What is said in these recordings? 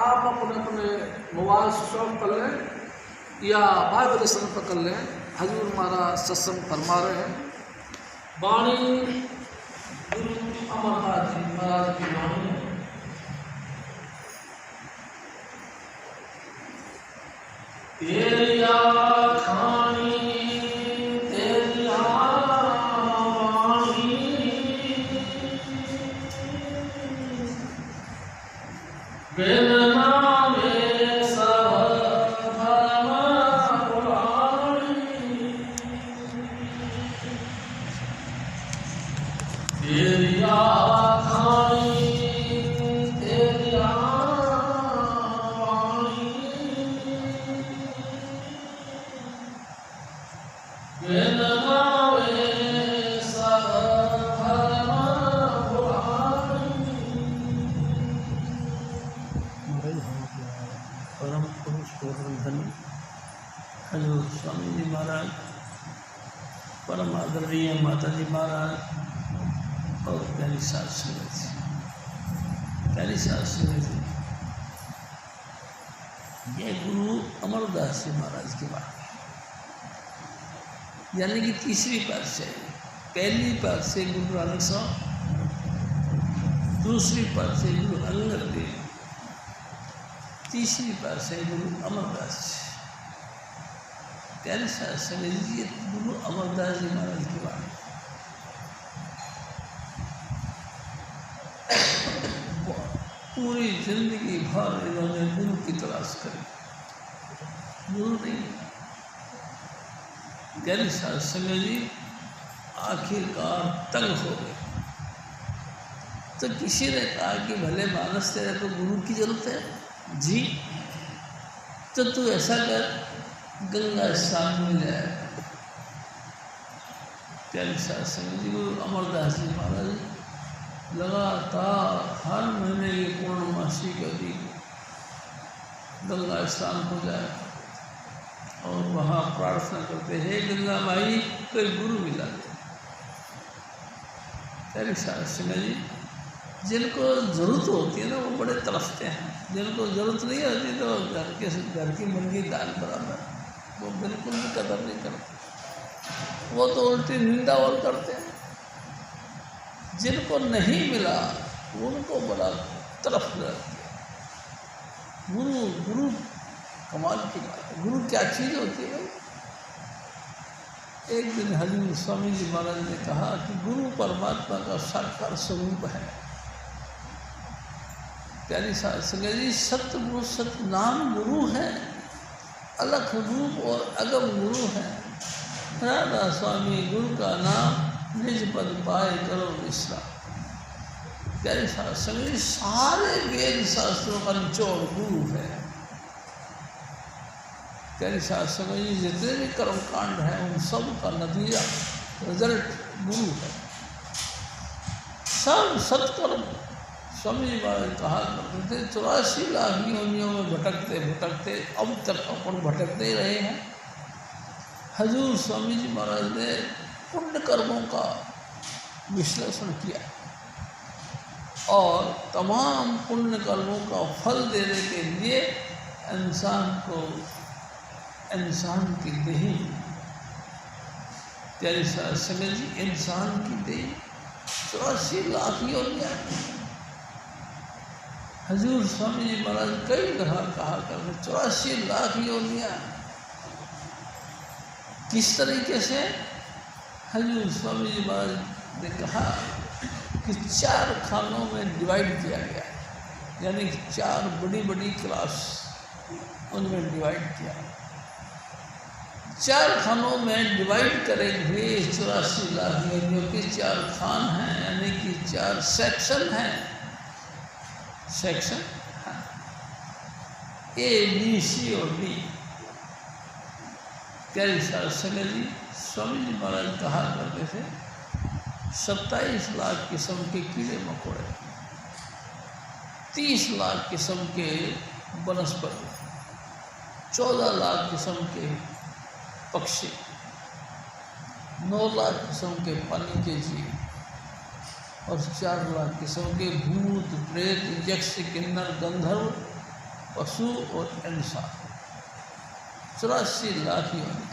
आप अपने अपने मोबाइल स्विच ऑफ कर लें या बाइबल लिसन पर कर लें। हजूर महाराज सत्संग फरमा रहे हैं। वाणी गुरु अमरदास जी महाराज की वाणी है। तेरी आखानी तेरी वाणी बिन नामे सब धर्म पुराणी। तेरी आखानी तेरी वाणी बिन नामे सब धर्म पुराणी। परम पुरुष धन हजूर स्वामी जी महाराज, परम आदरणीय माता जी महाराज और प्यारी सास संगत जी, प्यारी सास संगत जी, ये गुरु अमरदास जी महाराज की बात है, यानी कि तीसरी पातशाही। पहली पातशाही गुरु नानक साहब, दूसरी पातशाही गुरु अंगद देव, तीसरी पातशाही गुरु अमरदास जी। प्यारे सास संगत जी, ये गुरु अमरदास जी महाराज की बात है। पूरी जिंदगी भर इन्होंने गुरु की तलाश करी, गुरु नहीं। प्यारे सास संगत जी आखिरकार तंग हो गए, तो किसी ने कहा कि भले मानस तेरे को गुरु की जरूरत है जी, तो तू ऐसा कर, गंगा स्नान में जाए। प्यारी सास संगत जी, गुरु अमरदास जी महाराज लगातार हर महीने की पूर्णमासी के दिन गंगा स्नान हो जाए और वहाँ प्रार्थना करते, हे गंगा माई कोई गुरु मिला दे। प्यारी सास संगत जी, जिनको ज़रूरत होती है ना वो बड़े तरसते हैं, जिनको ज़रूरत नहीं होती तो घर की मुर्गी दाल बराबर, वो बिल्कुल भी कदर नहीं करते, वो तो उल्टी निंदा और करते हैं। जिनको नहीं मिला उनको बड़ा तरफ लगती है। गुरु कमाल की बात है। गुरु क्या चीज़ होती है भाई? एक दिन हजूर स्वामी जी महाराज ने कहा कि गुरु परमात्मा का साकार स्वरूप है। प्यारी सास संगत जी, सतगुरु सतनाम गुरु है, अलख रूप और अगम गुरु है। राधा स्वामी गुरु का नाम निज पद पाए करो विश्राम। प्यारी सास संगत जी, सारे वेद शास्त्रों का निचोड़ गुरु है। प्यारी सास संगत जी, जितने भी कर्मकांड हैं उन सब का नतीजा रिजल्ट गुरु है। सब सत्कर्म स्वामी जी महाराज कहा करते थे, 84 लाख योनियों में भटकते भटकते अब तक अपन भटकते ही रहे हैं। हजूर स्वामी जी महाराज ने पुण्य कर्मों का विश्लेषण किया और तमाम पुण्य कर्मों का फल देने के लिए इंसान की देही, प्यारी सास संगत जी, इंसान की देही 84 लाख योनियाँ। हजूर स्वामी जी महाराज कई दफा कहा करते 84 लाख योनियाँ। किस तरीके से? हजूर स्वामी जी महाराज ने कहा कि 4 खानों में डिवाइड किया गया है, यानी 4 बड़ी बड़ी क्लास उनमें डिवाइड किया। 4 खानों में डिवाइड करे हुए 84 लाख योनियों के 4 खान हैं, यानी कि 4 सेक्शन हैं। सेक्शन ए, बी, सी और डी। प्यारी सास संगत जी, स्वामी जी महाराज कहा करते थे 27 लाख किस्म के कीड़े मकोड़े, 30 लाख किस्म के वनस्पति, 14 लाख किस्म के पक्षी, 9 लाख किस्म के पानी के जीव और 4 लाख किस्म के भूत प्रेत यक्ष किन्नर गंधर्व पशु और इंसान, 84 लाख योनि।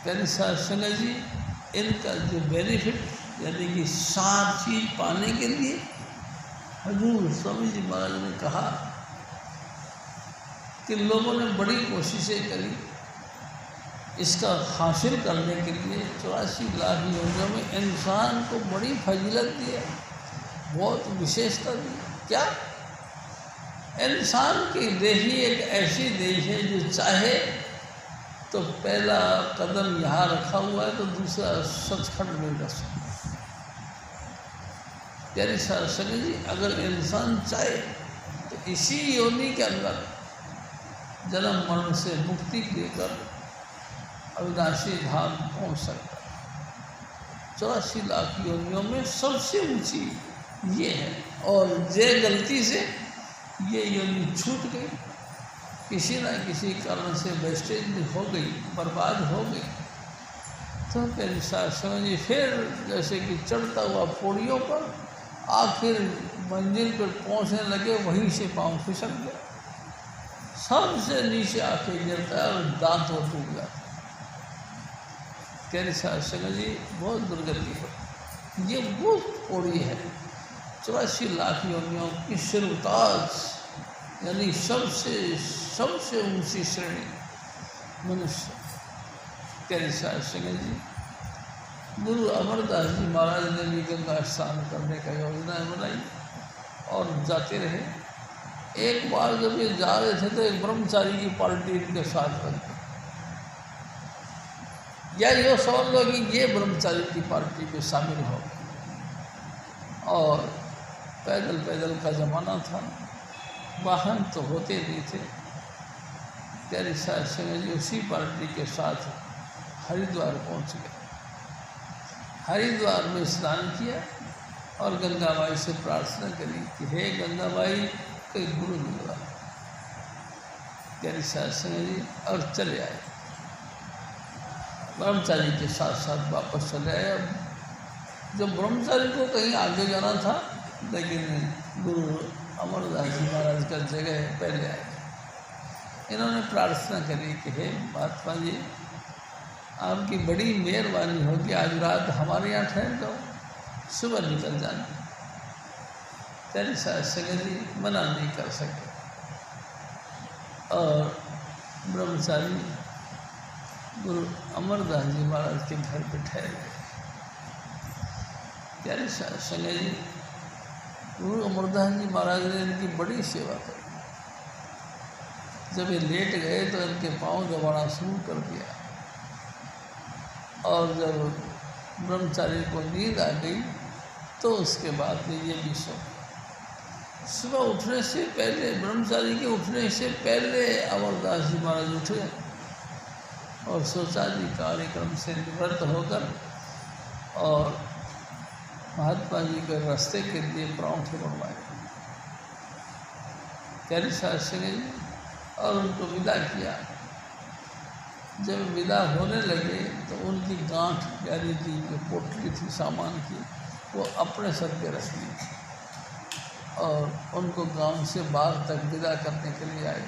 प्यारे साथ संगत जी, इनका जो बेनिफिट यानी कि सार चीज पाने के लिए हजूर स्वामी जी महाराज ने कहा कि लोगों ने बड़ी कोशिशें करी इसका हासिल करने के लिए। 84 लाख योनियों में इंसान को बड़ी फजीलत दी है, बहुत विशेषता दी। क्या? इंसान की देही एक ऐसी देही है जो चाहे तो पहला कदम यहाँ रखा हुआ है तो दूसरा सचखंड में रख सकता। प्यारी संगत जी, अगर इंसान चाहे तो इसी योनि के अंदर जन्म मरण से मुक्ति लेकर अविनाशी धाम पहुँच सकता है। 84 लाख योनियों में सबसे ऊंची ये है, और जे गलती से ये योनि छूट गई, किसी न किसी कारण से वेस्टेज हो गई, बर्बाद हो गई, तो प्यारी संगत जी फिर जैसे कि चढ़ता हुआ पौड़ियों पर आखिर मंजिल पर पहुंचने लगे, वहीं से पाँव फिसल गया, सबसे नीचे आके गिरता है और दांत और टूट जाता है। प्यारी संगत जी, बहुत दुर्गति है। ये वो पौड़ी है 84 लाख योनियों की सिरताज, यानी सबसे ऊंची श्रेणी मनुष्य। प्यारी संगत जी, गुरु अमरदास जी महाराज ने भी गंगा स्नान करने का योजना बनाई और जाते रहे। एक बार जब ये जा रहे थे तो एक ब्रह्मचारी की पार्टी इनके साथ बन गई, या ये समझ लो कि ये ब्रह्मचारी की पार्टी में शामिल हो गए। और पैदल का ज़माना था, वाहन तो होते नहीं थे। प्यारी संगत जी उसी पार्टी के साथ हरिद्वार पहुंच गए। हरिद्वार में स्नान किया और गंगा माई से प्रार्थना करी कि हे गंगा माई, कोई गुरु मिलवा। प्यारी संगत जी, और चले आए, ब्रह्मचारी के साथ साथ वापस चले आए। जब ब्रह्मचारी को कहीं आगे जाना था, लेकिन गुरु अमरदास जी महाराज का जगह पहले आए। इन्होंने प्रार्थना करी कि हे महात्मा जी, आपकी बड़ी मेहरबानी होगी, आज रात हमारे यहाँ ठहर जाओ, सुबह निकल जाना। तेरी संगत जी मना नहीं कर सके और ब्रह्मचारी गुरु अमरदास जी महाराज के घर पे ठहर गए। प्यारी संगत जी, गुरु अमरदास जी महाराज ने इनकी बड़ी सेवा करी। जब ये लेट गए तो इनके पाँव दबाना शुरू कर दिया, और जब ब्रह्मचारी को नींद आ गई तो उसके बाद ये भी सो। सुबह उठने से पहले, ब्रह्मचारी के उठने से पहले अमरदास जी महाराज उठे और सोचा जी कार्यक्रम से निवृत्त होकर और महात्मा जी के रास्ते के लिए परांठे बनवाए। प्यारी संगत जी, और उनको विदा किया। जब विदा होने लगे तो उनकी गांठ यानी कि जो पोटली थी सामान की, वो अपने सर पे रख ली और उनको गांव से बाहर तक विदा करने के लिए आए।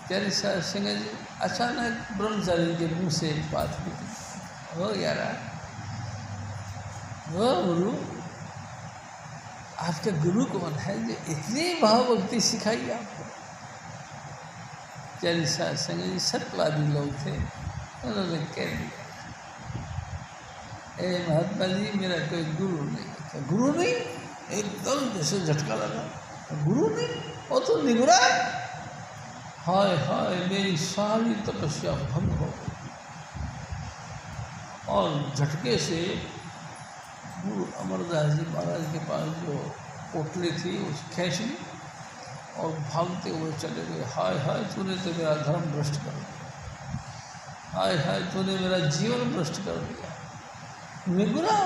प्यारी संगत जी, अचानक ब्रह्मचारी के मुँह से एक बात निकली, हो यार, वो गुरु, आपका गुरु कौन है जो इतनी भावभक्ति सिखाई आपको? प्यारी संगत जी, सत्यवादी लोग थे, उन्होंने कह दिया, ए महात्मा जी, मेरा कोई गुरु नहीं। गुरु नहीं? एकदम जैसे झटका लगा, गुरु नहीं? वो तो निगुरा है। हाय हाय, मेरी सारी तपस्या भंग हो गई। और झटके से गुरु अमरदास जी महाराज के पास जो पोटली थी उस खींच ली और भागते हुए चले गए। हाय हाय, तूने तो मेरा धर्म भ्रष्ट कर दिया, हाय हाय, तूने मेरा जीवन भ्रष्ट कर दिया। निगुरा,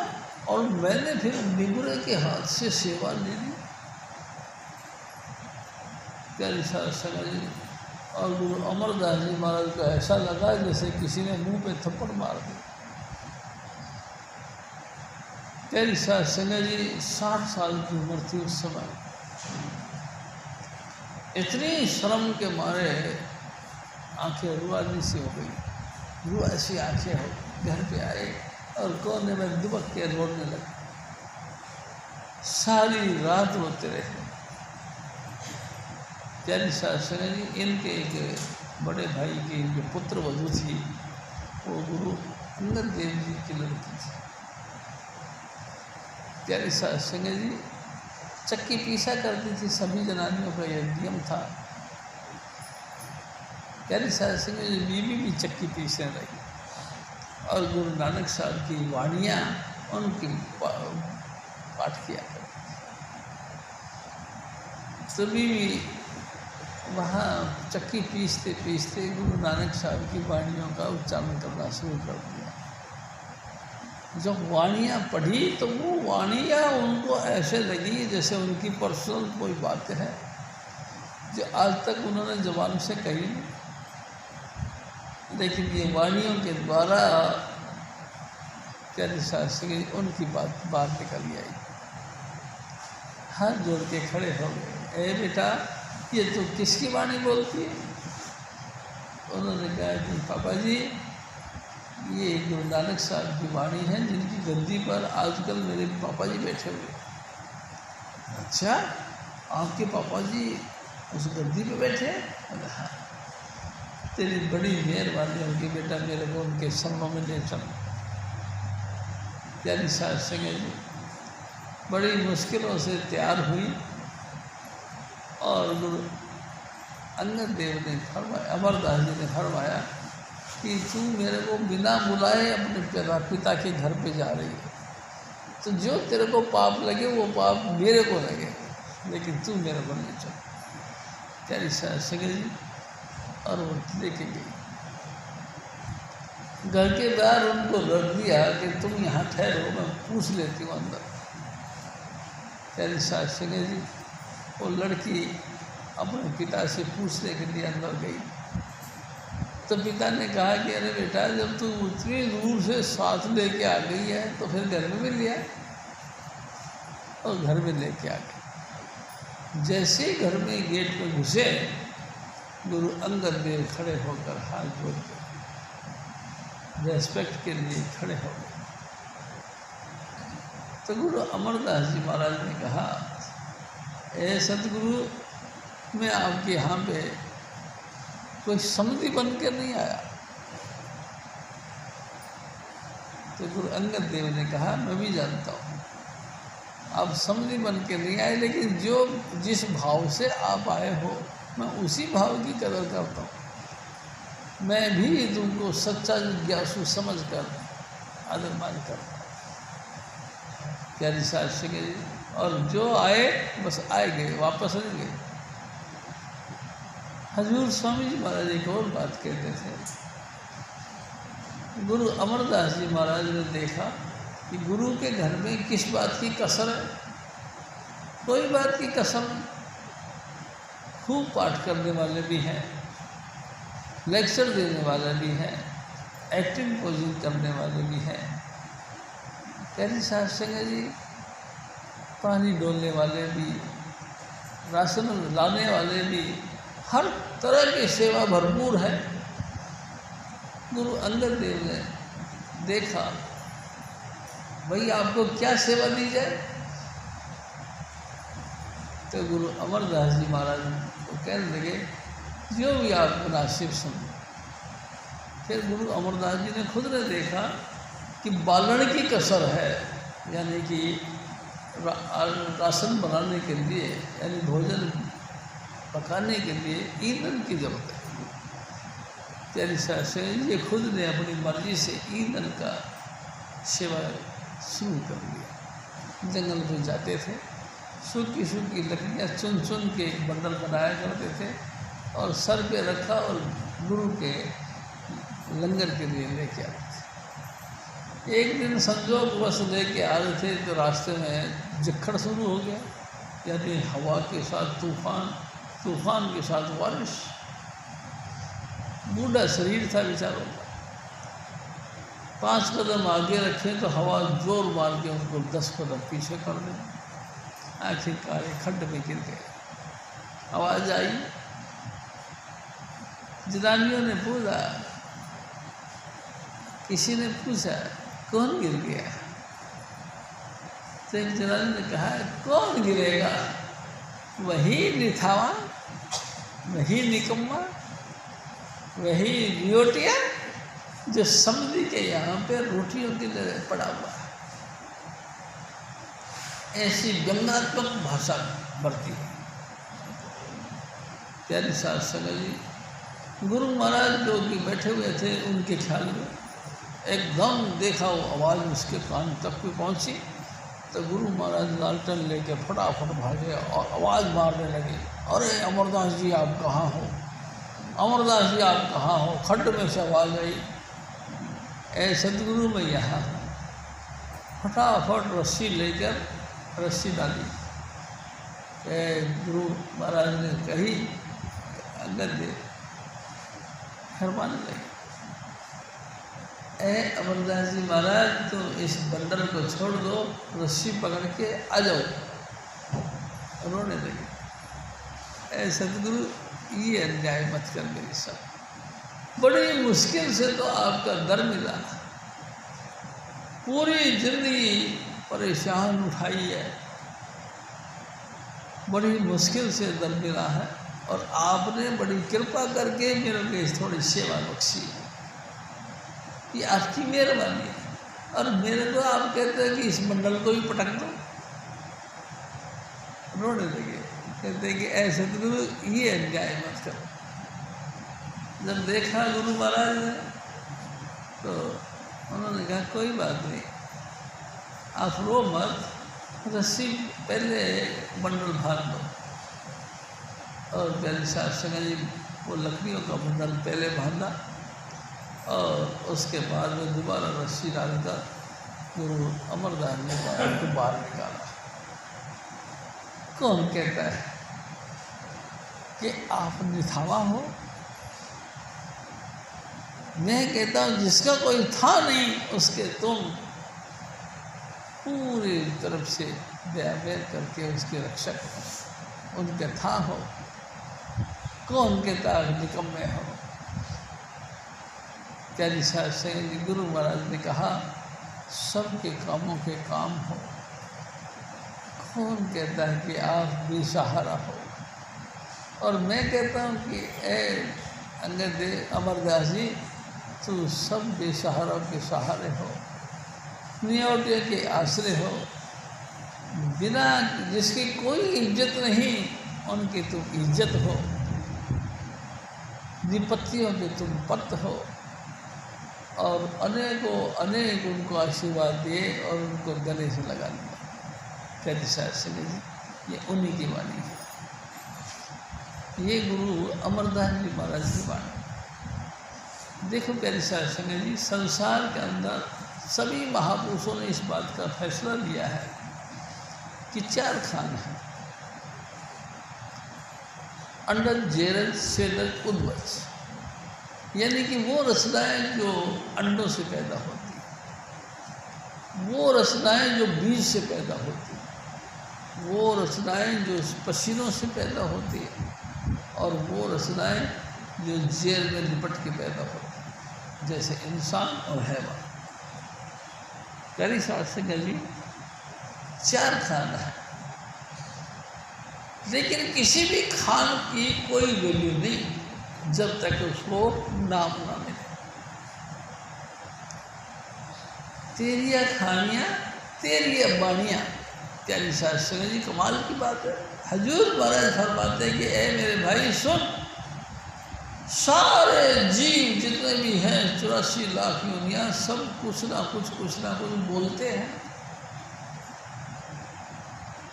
और मैंने फिर निगुरे के हाथ से सेवा ले ली। प्यारी संगत जी, और गुरु अमरदास जी महाराज को ऐसा लगा जैसे किसी ने मुंह पे थप्पड़ मार दिया। प्यारी संगत जी, 60 साल की उम्र थी उस समय। इतनी शर्म के मारे आंखें रुआनी सी हो गई, रुआ सी आंखें हो, घर पे आए और कोने में दुबक के रोने लगे। सारी रात रोते रहे। प्यारी शास्त्री जी, इनके एक बड़े भाई की जो पुत्र वधू थी वो गुरु अंगद देव जी की लड़की थी। प्यारी शास्त्री जी चक्की पीसा करती थी, सभी जनानियों का यह नियम था। प्यारी शास्त्री जी बीवी भी चक्की पीसने लगी और गुरु नानक साहब की वाणियाँ उनकी पाठ किया करती। सभी भी वहाँ चक्की पीसते पीसते गुरु नानक साहब की वाणियों का उच्चारण करना शुरू कर दिया। जब वाणियाँ पढ़ी तो वो वाणियाँ उनको ऐसे लगी जैसे उनकी पर्सनल कोई बात है जो आज तक उन्होंने ज़बान से कही नहीं, लेकिन ये वाणियों के द्वारा प्यारी शास्त्री उनकी बात बाहर निकल आई। हाथ जोड़ के खड़े हो गए, ए बेटा ये तो किसकी वाणी बोलती है? उन्होंने कहा कि पापा जी ये गुरु नानक साहब की वाणी है जिनकी गद्दी पर आजकल मेरे पापा जी बैठे हुए। अच्छा, आपके पापा जी उस गद्दी पे बैठे? हाँ, तेरी बड़ी मेहरबानी होगी बेटा, मेरे को उनके शरणों में ले चल। प्यारी शास्त्री जी बड़ी मुश्किलों से तैयार हुई और गुरु अंगद देव ने फरमाया, अमरदास जी ने फरमाया कि तू मेरे को बिना बुलाए अपने पिता के घर पे जा रही है, तो जो तेरे को पाप लगे वो पाप मेरे को लगे, लेकिन तू मेरे को नहीं चल। प्यारी शास्त्री जी और वो लेके गई। घर के बाहर उनको रख दिया कि तुम यहाँ ठहरो, मैं पूछ लेती हूँ अंदर। प्यारी शास्त्री जी वो लड़की अपने पिता से पूछने के लिए अंदर गई तो पिता ने कहा कि अरे बेटा, जब तू उतनी दूर से साथ लेके आ गई है तो फिर घर में भी लिया, और घर में लेके आ गई। जैसे ही घर में गेट पे घुसे गुरु अंगद देव खड़े होकर हाथ जोड़ के रेस्पेक्ट के लिए खड़े हो गए। तो गुरु अमरदास जी महाराज ने कहा, ए सतगुरु, मैं आपके यहाँ पे कोई समधी बन के नहीं आया। तो गुरु अंगद देव ने कहा, मैं भी जानता हूँ आप समधी बन के नहीं आए, लेकिन जिस भाव से आप आए हो मैं उसी भाव की कदर करता हूँ। मैं भी तुमको सच्चा जिज्ञासु समझ कर आदर मान करता हूँ। प्यारी शास्त्री जी, और जो आए बस आए गए, वापस नहीं गए। हजूर स्वामी जी महाराज एक और बात कहते थे। गुरु अमरदास जी महाराज ने देखा कि गुरु के घर में किस बात की कसर है, कोई बात की कसर नहीं। खूब पाठ करने वाले भी हैं, लेक्चर देने वाले भी हैं, एक्टिंग पोजिंग करने वाले भी हैं। प्यारी शास्त्री जी पानी डोलने वाले भी, राशन लाने वाले भी, हर तरह की सेवा भरपूर है। गुरु अंगद देव ने देखा, भाई आपको क्या सेवा दी जाए? तो गुरु अमरदास जी महाराज को कहने लगे, जो भी आप मुनासिब समझो। फिर गुरु अमरदास जी ने खुद ने देखा कि बालन की कसर है, यानी कि राशन बनाने के लिए, यानी भोजन पकाने के लिए ईंधन की जरूरत है। प्यारी शास्त्री ये खुद ने अपनी मर्जी से ईंधन का सेवा शुरू कर दिया। जंगल में जाते थे, सूखी सूखी लकड़ियाँ चुन चुन के एक बंडल बनाया करते थे और सर पे रखा और गुरु के लंगर के लिए लेके आते थे। एक दिन संजोगवश लेके आ रहे थे तो रास्ते में जक्खड़ शुरू हो गया, यानी हवा के साथ तूफान, तूफान के साथ बारिश। बूढ़ा शरीर था बेचारों का, 5 कदम आगे रखे तो हवा जोर मार के उनको 10 कदम पीछे कर दे। आखिरकार एक खड्ड में गिर गए। आवाज़ आई। जनानियों ने पूछा, किसी ने पूछा कौन गिर गया? तो एक जनानी ने कहा, कौन गिरेगा? वही निथावा, वही निकम्मा, वही रियोटिया जो समझी के यहाँ पे रोटियों के लिए पड़ा हुआ है। ऐसी व्यंग्यात्मक भाषा बरती है। प्यारी साध संगत जी, गुरु महाराज जो कि बैठे हुए थे, उनके ख्याल में एकदम देखा वो आवाज़ उसके कान तक भी पहुँची, तो गुरु महाराज लालटेन लेके फटाफट भागे और आवाज़ मारने लगे, अरे अमरदास जी आप कहाँ हो, अमरदास जी आप कहाँ हो? खड्ड में से आवाज़ आई, ए सदगुरु मैं यहाँ हूँ। फटाफट रस्सी लेकर रस्सी डाली। गुरु महाराज ने कही, अंदर दे, फरमाने लगे, ए अमरदास जी महाराज तो इस बंदर को छोड़ दो, रस्सी पकड़ के आ जाओ। रोने लगे, ए सदगुरु ये अन्याय मत कर मेरे साथ, बड़ी मुश्किल से तो आपका दर मिला, पूरी जिंदगी परेशान उठाई है, बड़ी मुश्किल से दर मिला है, और आपने बड़ी कृपा करके मेरे को थोड़ी सेवा बख्शी है, ये आपकी मेहरबानी है। और मेरे को आप कहते हैं कि इस मंडल को ही पटक दो। रोने लगे, कहते हैं कि ऐसे तो गुरु ये अन्याय मत करो। जब देखा गुरु महाराज ने तो उन्होंने कहा, कोई बात नहीं, आप रो मत, रस्सी पहले बंडल बांध दो। और प्यारी साध संगत जी वो लकड़ियों का बंडल पहले बांधा और उसके बाद में दोबारा रस्सी डालकर गुरु अमरदास ने उनको बाहर निकाला। कौन कहता है कि आप निथावा हो? मैं कहता हूँ जिसका कोई था नहीं उसके तुम पूरी तरफ से दयावेर करके उसके रक्षक हो, उनके था हो। कौन कहता है निकम्मे हो? प्यारी साध संगत जी, गुरु महाराज ने कहा, सबके कामों के काम हो। कौन कहता है कि आप बेसहारा हो? और मैं कहता हूँ कि ए अंगद अमरदास जी, तू सब बेसहारों के सहारे हो, नियोटियों के आश्रय हो, बिना जिसकी कोई इज्जत नहीं उनकी तुम इज्जत हो, विपत्तियों के तुम पत हो, और अनेकों अनेक उनको आशीर्वाद दिए और उनको गले से लगा दिया। कहते साथ संगत जी, ये उन्हीं की वाणी है, ये गुरु अमरदास जी महाराज की वाणी। देखो प्यारी साध संगत जी, संसार के अंदर सभी महापुरुषों ने इस बात का फैसला लिया है कि 4 खान हैं, अंडज, जेरज, सेदज, उद्वज, यानी कि वो रचनाएं जो अंडों से पैदा होती हैं, वो रचनाएं जो बीज से पैदा होती हैं, वो रचनाएं जो पसीनों से पैदा होती हैं, और वो रचनाएं जो जेल में लिपट के पैदा होती हैं, जैसे इंसान और हैवान। प्यारी साध संगत जी, 4 खान है, लेकिन किसी भी खान की कोई वैल्यू नहीं जब तक उसको नाम ना मिले। तेरिया खानियाँ तेरिया बानियाँ। प्यारी साध संगत जी, कमाल की बात है। हजूर महाराज फरमाते हैं कि ए मेरे भाई सुन, सारे जीव जितने भी हैं 84 लाख योनियाँ, सब कुछ ना कुछ बोलते हैं,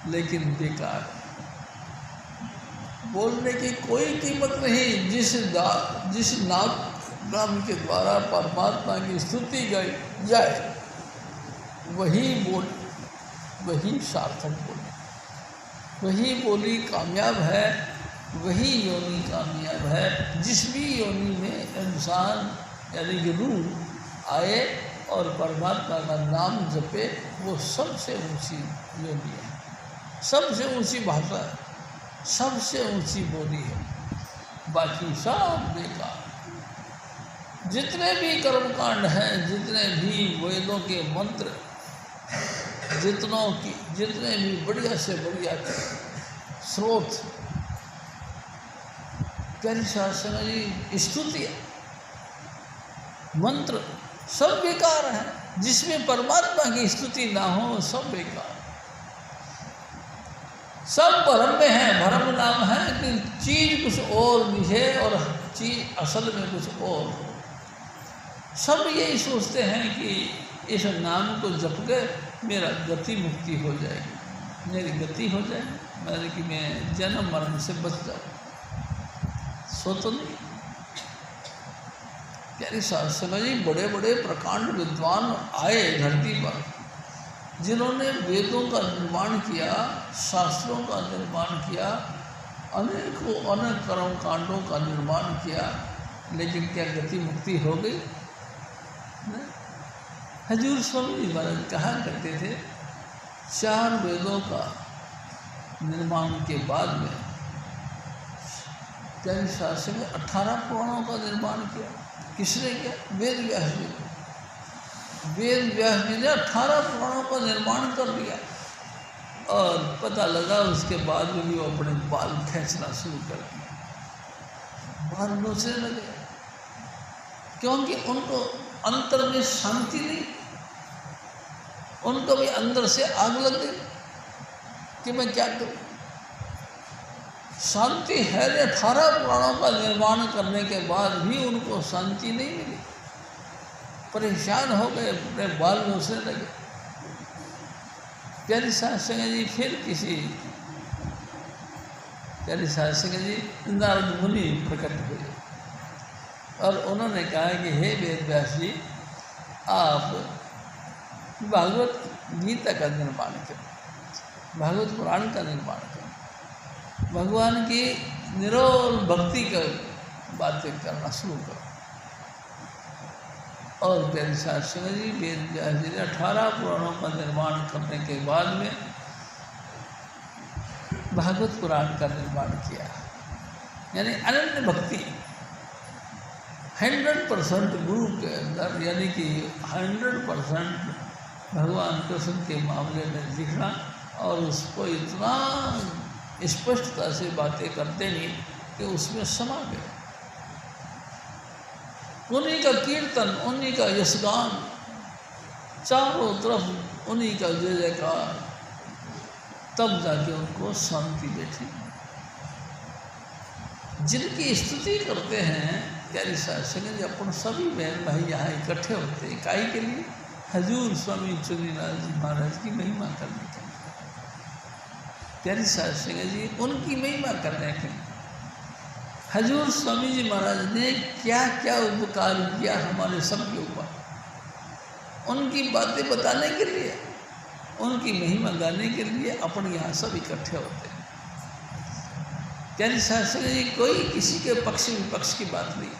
लेकिन बेकार, बोलने की कोई कीमत नहीं। जिस नाम के द्वारा परमात्मा की स्तुति गाई जाए वही बोल, वही सार्थक बोली, वही बोली कामयाब है, वही योनि कामयाब है। जिस भी योनि में इंसान यानी कि रूह आए और परमात्मा का नाम जपे, वो सबसे ऊंची योनि है, सबसे ऊंची भाषा है। सबसे ऊंची बोली है, बाकी सब बेकार। जितने भी कर्मकांड हैं, जितने भी वेदों के मंत्र, जितने भी बढ़िया से बढ़िया स्रोत, प्यारी शासन जी स्तुतियाँ, मंत्र सब बेकार है। जिसमें परमात्मा की स्तुति ना हो सब बेकार, सब भ्रम में है। भ्रम नाम है कि चीज कुछ और दिखे और चीज असल में कुछ और हो। सब यही सोचते हैं कि इस नाम को जप के मेरा गति मुक्ति हो जाएगी, मेरी गति हो जाएगी, मेरे कि मैं जन्म मरण से बच जाऊँ। सो तो नहीं। प्यारी शासन जी, बड़े बड़े प्रकांड विद्वान आए धरती पर, जिन्होंने वेदों का निर्माण किया, शास्त्रों का निर्माण किया, अनेक कर्म कांडों का निर्माण किया, लेकिन क्या गति मुक्ति हो गई? नहीं। हजूर स्वामी जी महाराज कहा करते थे, 4 वेदों का निर्माण के बाद में प्यारी शासन में 18 पुराणों का निर्माण किया। किसने किया? वेद व्यास जी ने। वेद व्यास जी ने 18 पुराणों का निर्माण कर दिया और पता लगा उसके बाद में भी वो अपने बाल खींचना शुरू कर दिया, बाल नोचने लगे, क्योंकि उनको अंतर में शांति नहीं, उनको भी अंदर से आग लग गई कि मैं क्या करूं। शांति है, 18 पुराणों का निर्माण करने के बाद भी उनको शांति नहीं मिली, परेशान हो गए, अपने बाल नोचने लगे। प्यारी साध संगत जी फिर प्यारी साध संगत जी नारद मुनि प्रकट हुए और उन्होंने कहा कि हे वेद व्यास जी, आप भागवत गीता का निर्माण करें, भागवत पुराण का निर्माण करें, भगवान की निरोल भक्ति का बातें करना शुरू करो। और प्यारी साध संगत जी, वेद व्यास जी ने 18 पुराणों का निर्माण करने के बाद में भागवत पुराण का निर्माण किया, यानी अनन्य भक्ति 100% गुरु के अंदर, यानी कि 100% भगवान कृष्ण के मामले में दिखना और उसको इतना स्पष्टता से बातें करते नहीं कि उसमें समा गए। उन्हीं का कीर्तन, उन्हीं का यशगान, चारों तरफ उन्हीं का जय जयकार, तब जाके उनको शांति बैठी। जिनकी स्तुति करते हैं प्यारी साध संगत जी, अपन सभी बहन भाई यहाँ इकट्ठे होते हैं, काई के लिए? हजूर स्वामी चुनीलाल जी महाराज की महिमा करने के लिए। प्यारी साध संगत जी उनकी महिमा करने के लिए हजूर स्वामी जी महाराज ने क्या क्या उपकार किया हमारे सबके ऊपर, उनकी बातें बताने के लिए, उनकी महिमा गाने के लिए अपन यहाँ सब इकट्ठे होते हैं। प्यारी साध संगत जी, कोई किसी के पक्ष विपक्ष की बात नहीं,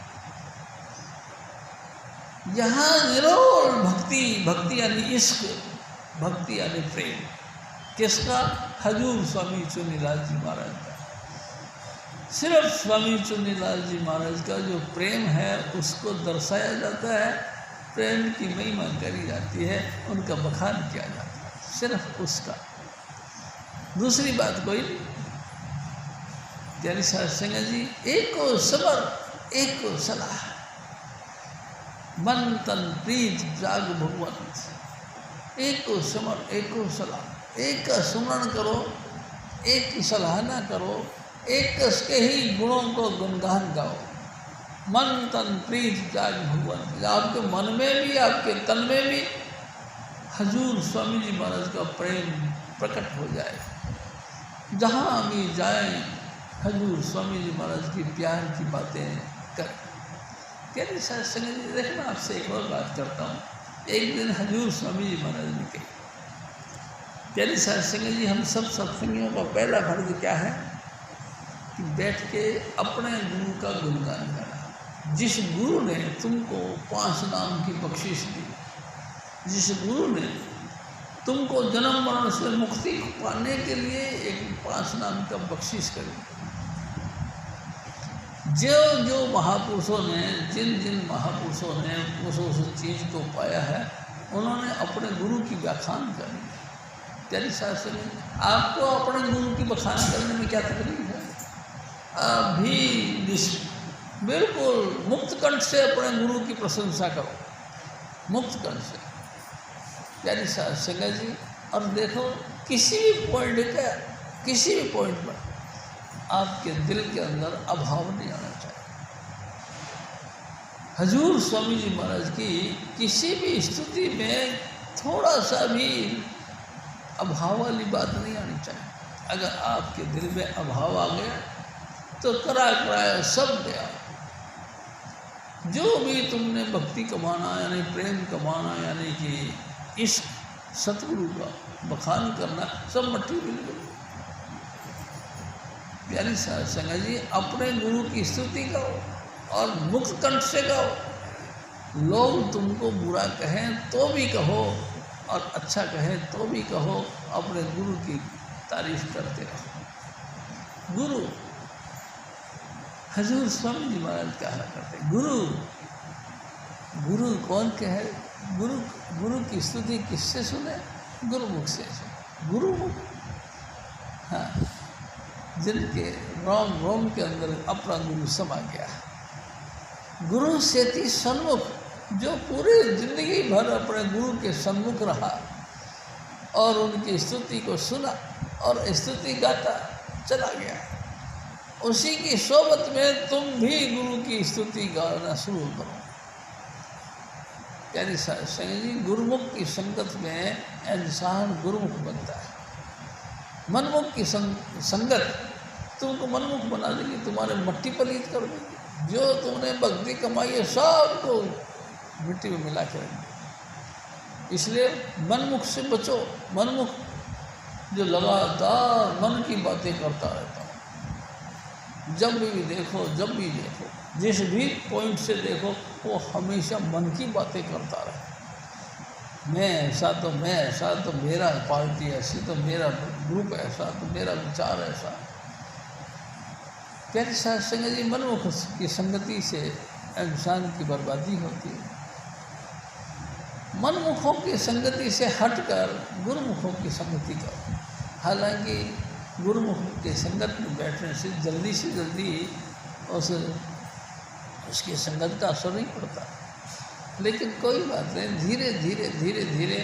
यहाँ निरोल भक्ति, भक्ति यानी इश्क, भक्ति यानी प्रेम। किसका? हजूर स्वामी चुनीलाल जी महाराज का। सिर्फ स्वामी चुनीलाल जी महाराज का जो प्रेम है उसको दर्शाया जाता है, प्रेम की महिमा करी जाती है, उनका बखान किया जाता है, सिर्फ उसका, दूसरी बात कोई नहीं। प्यारी साध संगत जी, एक को सबर, एक को सलाह, मन तन प्रीत जाग भगवंत, एक को समर, एक को सलाह, एक का सुमरण करो, एक की सराहना करो, एक के ही गुणों को गुणगान गाओ। मन तन प्रीत जाग भगवंत, आपके मन में भी, आपके तन में भी हजूर स्वामी जी महाराज का प्रेम प्रकट हो जाए। जहाँ भी जाएं हजूर स्वामी जी महाराज की प्यार की बातें करें। प्यारे साध संगत जी, देखना आपसे एक और बात करता हूँ। एक दिन हजूर स्वामी जी महाराज ने कही, प्यारे साध संगत जी, हम सब सत्संगियों का पहला फर्ज क्या है कि बैठ के अपने गुरु का गुणगान करना। जिस गुरु ने तुमको 5 नाम की बख्शिश दी, जिस गुरु ने तुमको जन्म मरण से मुक्ति पाने के लिए एक 5 नाम का बख्शिश करें। जो जो महापुरुषों ने जिन महापुरुषों ने उस चीज़ को पाया है, उन्होंने अपने गुरु की व्याख्यान करनी है। प्यारी शास्त्र में आपको अपने गुरु की व्याख्यान करने में क्या तकलीफ है? आप भी बिल्कुल मुक्त कंठ से अपने गुरु की प्रशंसा करो, मुक्त कंठ से। प्यारी शास्त्र जी, और देखो किसी भी पॉइंट पर आपके दिल के अंदर अभाव नहीं आना चाहिए। हजूर स्वामी जी महाराज की किसी भी स्तुति में थोड़ा सा भी अभाव वाली बात नहीं आनी चाहिए। अगर आपके दिल में अभाव आ गया तो कराया सब गया। जो भी तुमने भक्ति कमाना यानी प्रेम कमाना यानी कि इश्क सतगुरु का बखान करना सब मट्टी मिल गई। प्यारी संगत जी, अपने गुरु की स्तुति गाओ और मुक्त कंठ से गाओ। लोग तुमको बुरा कहें तो भी कहो और अच्छा कहें तो भी कहो, अपने गुरु की तारीफ करते रहो। गुरु हजूर स्वामी जी महाराज कहा करते, गुरु कौन कहे? गुरु की स्तुति किससे सुने? गुरुमुख से सुने। गुरुमुख, हाँ, जिनके रोम के अंदर अपना गुरु समा गया। गुरु सेती सन्मुख, जो पूरी जिंदगी भर अपने गुरु के सन्मुख रहा और उनकी स्तुति को सुना और स्तुति गाता चला गया, उसी की सोबत में तुम भी गुरु की स्तुति गाना शुरू करो। यानी संगत जी, गुरुमुख की संगत में इंसान गुरुमुख बनता है। मनमुख की संगत तुमको मनमुख बना देगी, तुम्हारे मट्टी पलीत कर देगी। जो तुमने भक्ति कमाई है सबको मिट्टी में मिला के रखेंगे। इसलिए मनमुख से बचो। मनमुख जो लगातार मन की बातें करता रहता है, जब भी देखो जिस भी पॉइंट से देखो, वो हमेशा मन की बातें करता रहे। मैं ऐसा तो मेरा पार्टी ऐसी, तो मेरा ग्रुप ऐसा, तो मेरा विचार ऐसा। प्यारी संगत जी, मनमुख की संगति से इंसान की बर्बादी होती है। मनमुखों की संगति से हटकर गुरुमुखों की संगति करो। हालांकि गुरुमुख के संगत में बैठने से जल्दी उसकी संगत का असर नहीं पड़ता, लेकिन कोई बात नहीं, धीरे धीरे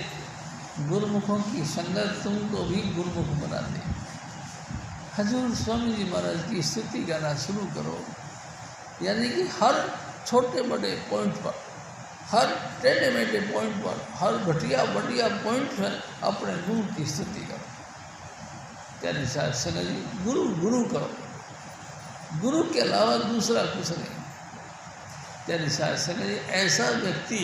गुरुमुखों की संगत तुमको भी गुरुमुख बना दे। हजूर स्वामी जी महाराज की स्तुति गाना शुरू करो। यानी कि हर छोटे बड़े पॉइंट पर, हर टेढ़े मेढ़े पॉइंट पर, हर घटिया बढ़िया पॉइंट पर अपने गुरु की स्तुति करो। यानी संगत जी, गुरु करो, गुरु के अलावा दूसरा कुछ नहीं। यानी संगत जी, ऐसा व्यक्ति,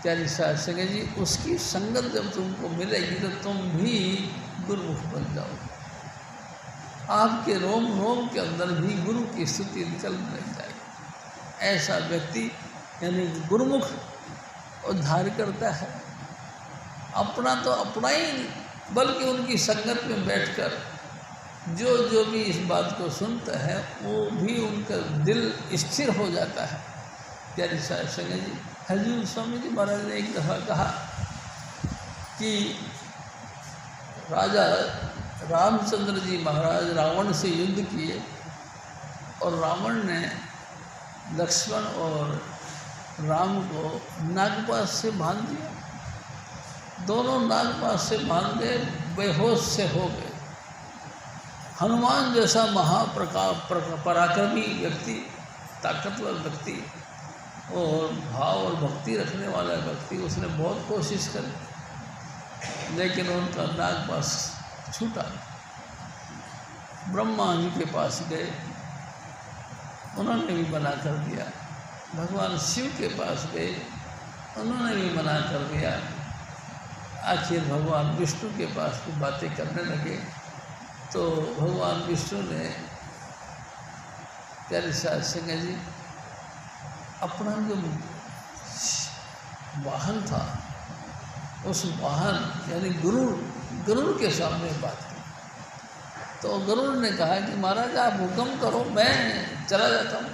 यानी संगत जी, उसकी संगत जब तुमको मिलेगी तो तुम भी गुरुमुख बन जाओगे। आपके रोम के अंदर भी गुरु की स्तुति निकल नहीं जाएगी। ऐसा व्यक्ति यानी गुरुमुख उद्धार करता है। अपना तो अपना ही, बल्कि उनकी संगत में बैठकर जो भी इस बात को सुनता है, वो भी उनका दिल स्थिर हो जाता है। प्यारी संगत जी, हजूर स्वामी जी महाराज ने एक दफ़ा कहा कि राजा रामचंद्र जी महाराज रावण से युद्ध किए और रावण ने लक्ष्मण और राम को नागपाश से बांध दिया। दोनों नागपाश से बांध गए, बेहोश से हो गए। हनुमान जैसा पराक्रमी व्यक्ति, ताकतवर व्यक्ति और भाव और भक्ति रखने वाला व्यक्ति, उसने बहुत कोशिश करी, लेकिन उनका नागपाश छूटा। ब्रह्मा जी के पास गए, उन्होंने भी मना कर दिया। भगवान शिव के पास गए, उन्होंने भी मना कर दिया। आखिर भगवान विष्णु के पास भी बातें करने लगे, तो भगवान विष्णु ने, प्यारी संगत जी, अपना जो वाहन था उस वाहन यानी गरुड़ के सामने बात की। तो गरुड़ ने कहा कि महाराज आप हुक्म करो, मैं चला जाता हूँ।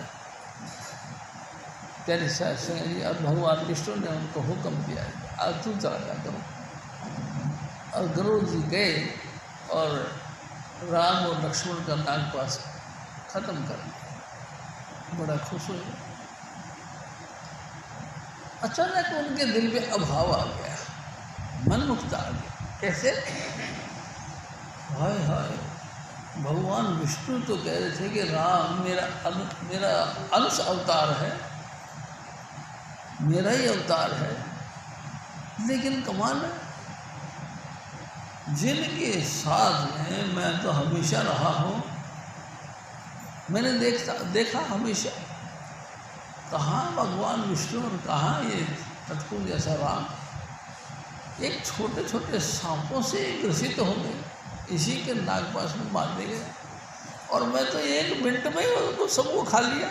प्यारे साहब सिंह जी, अब भगवान विष्णु ने उनको हुक्म दिया, अब तू चला जा करो। और गरुड़ जी गए और राम और लक्ष्मण का नागपाश खत्म कर दिया। बड़ा खुश हुए। अचानक उनके दिल में अभाव आ गया, मन मुक्त आ गया। कैसे? हाय हाय, भगवान विष्णु तो कह रहे थे कि राम मेरा अंश अवतार है, मेरा ही अवतार है, लेकिन कमाल है, जिनके साथ में मैं तो हमेशा रहा हूँ, मैंने देखा हमेशा, कहाँ भगवान विष्णु और कहाँ ये तत्पुरुष जैसा राम, एक छोटे छोटे सांपों से ग्रसित हो गए, इसी के नागपाश में मार दे गए, और मैं तो 1 मिनट में ही उनको सबको खा लिया।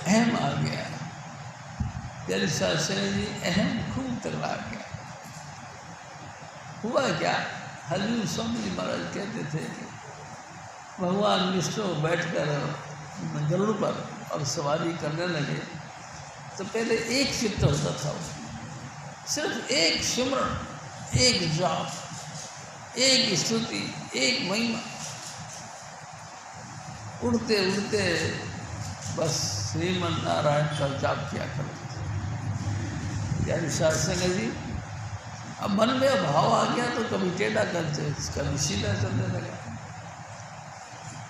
अहम आ गया, प्यारी सासरे जी, अहम खूब तगड़ा गया। हुआ क्या, हजूर स्वामी जी महाराज कहते थे कि भगवान विष्णु बैठकर गरुड़ पर और सवारी करने लगे, तो पहले एक चित्त होता था, सिर्फ एक सिमरण, एक जाप, एक स्तुति, एक महिमा। उड़ते उड़ते बस श्रीमन नारायण का जाप किया करते थे। यानी शास्त्र जी, अब मन में भाव आ गया तो कभी टेढ़ा करते, कभी सीधा चलने लगा।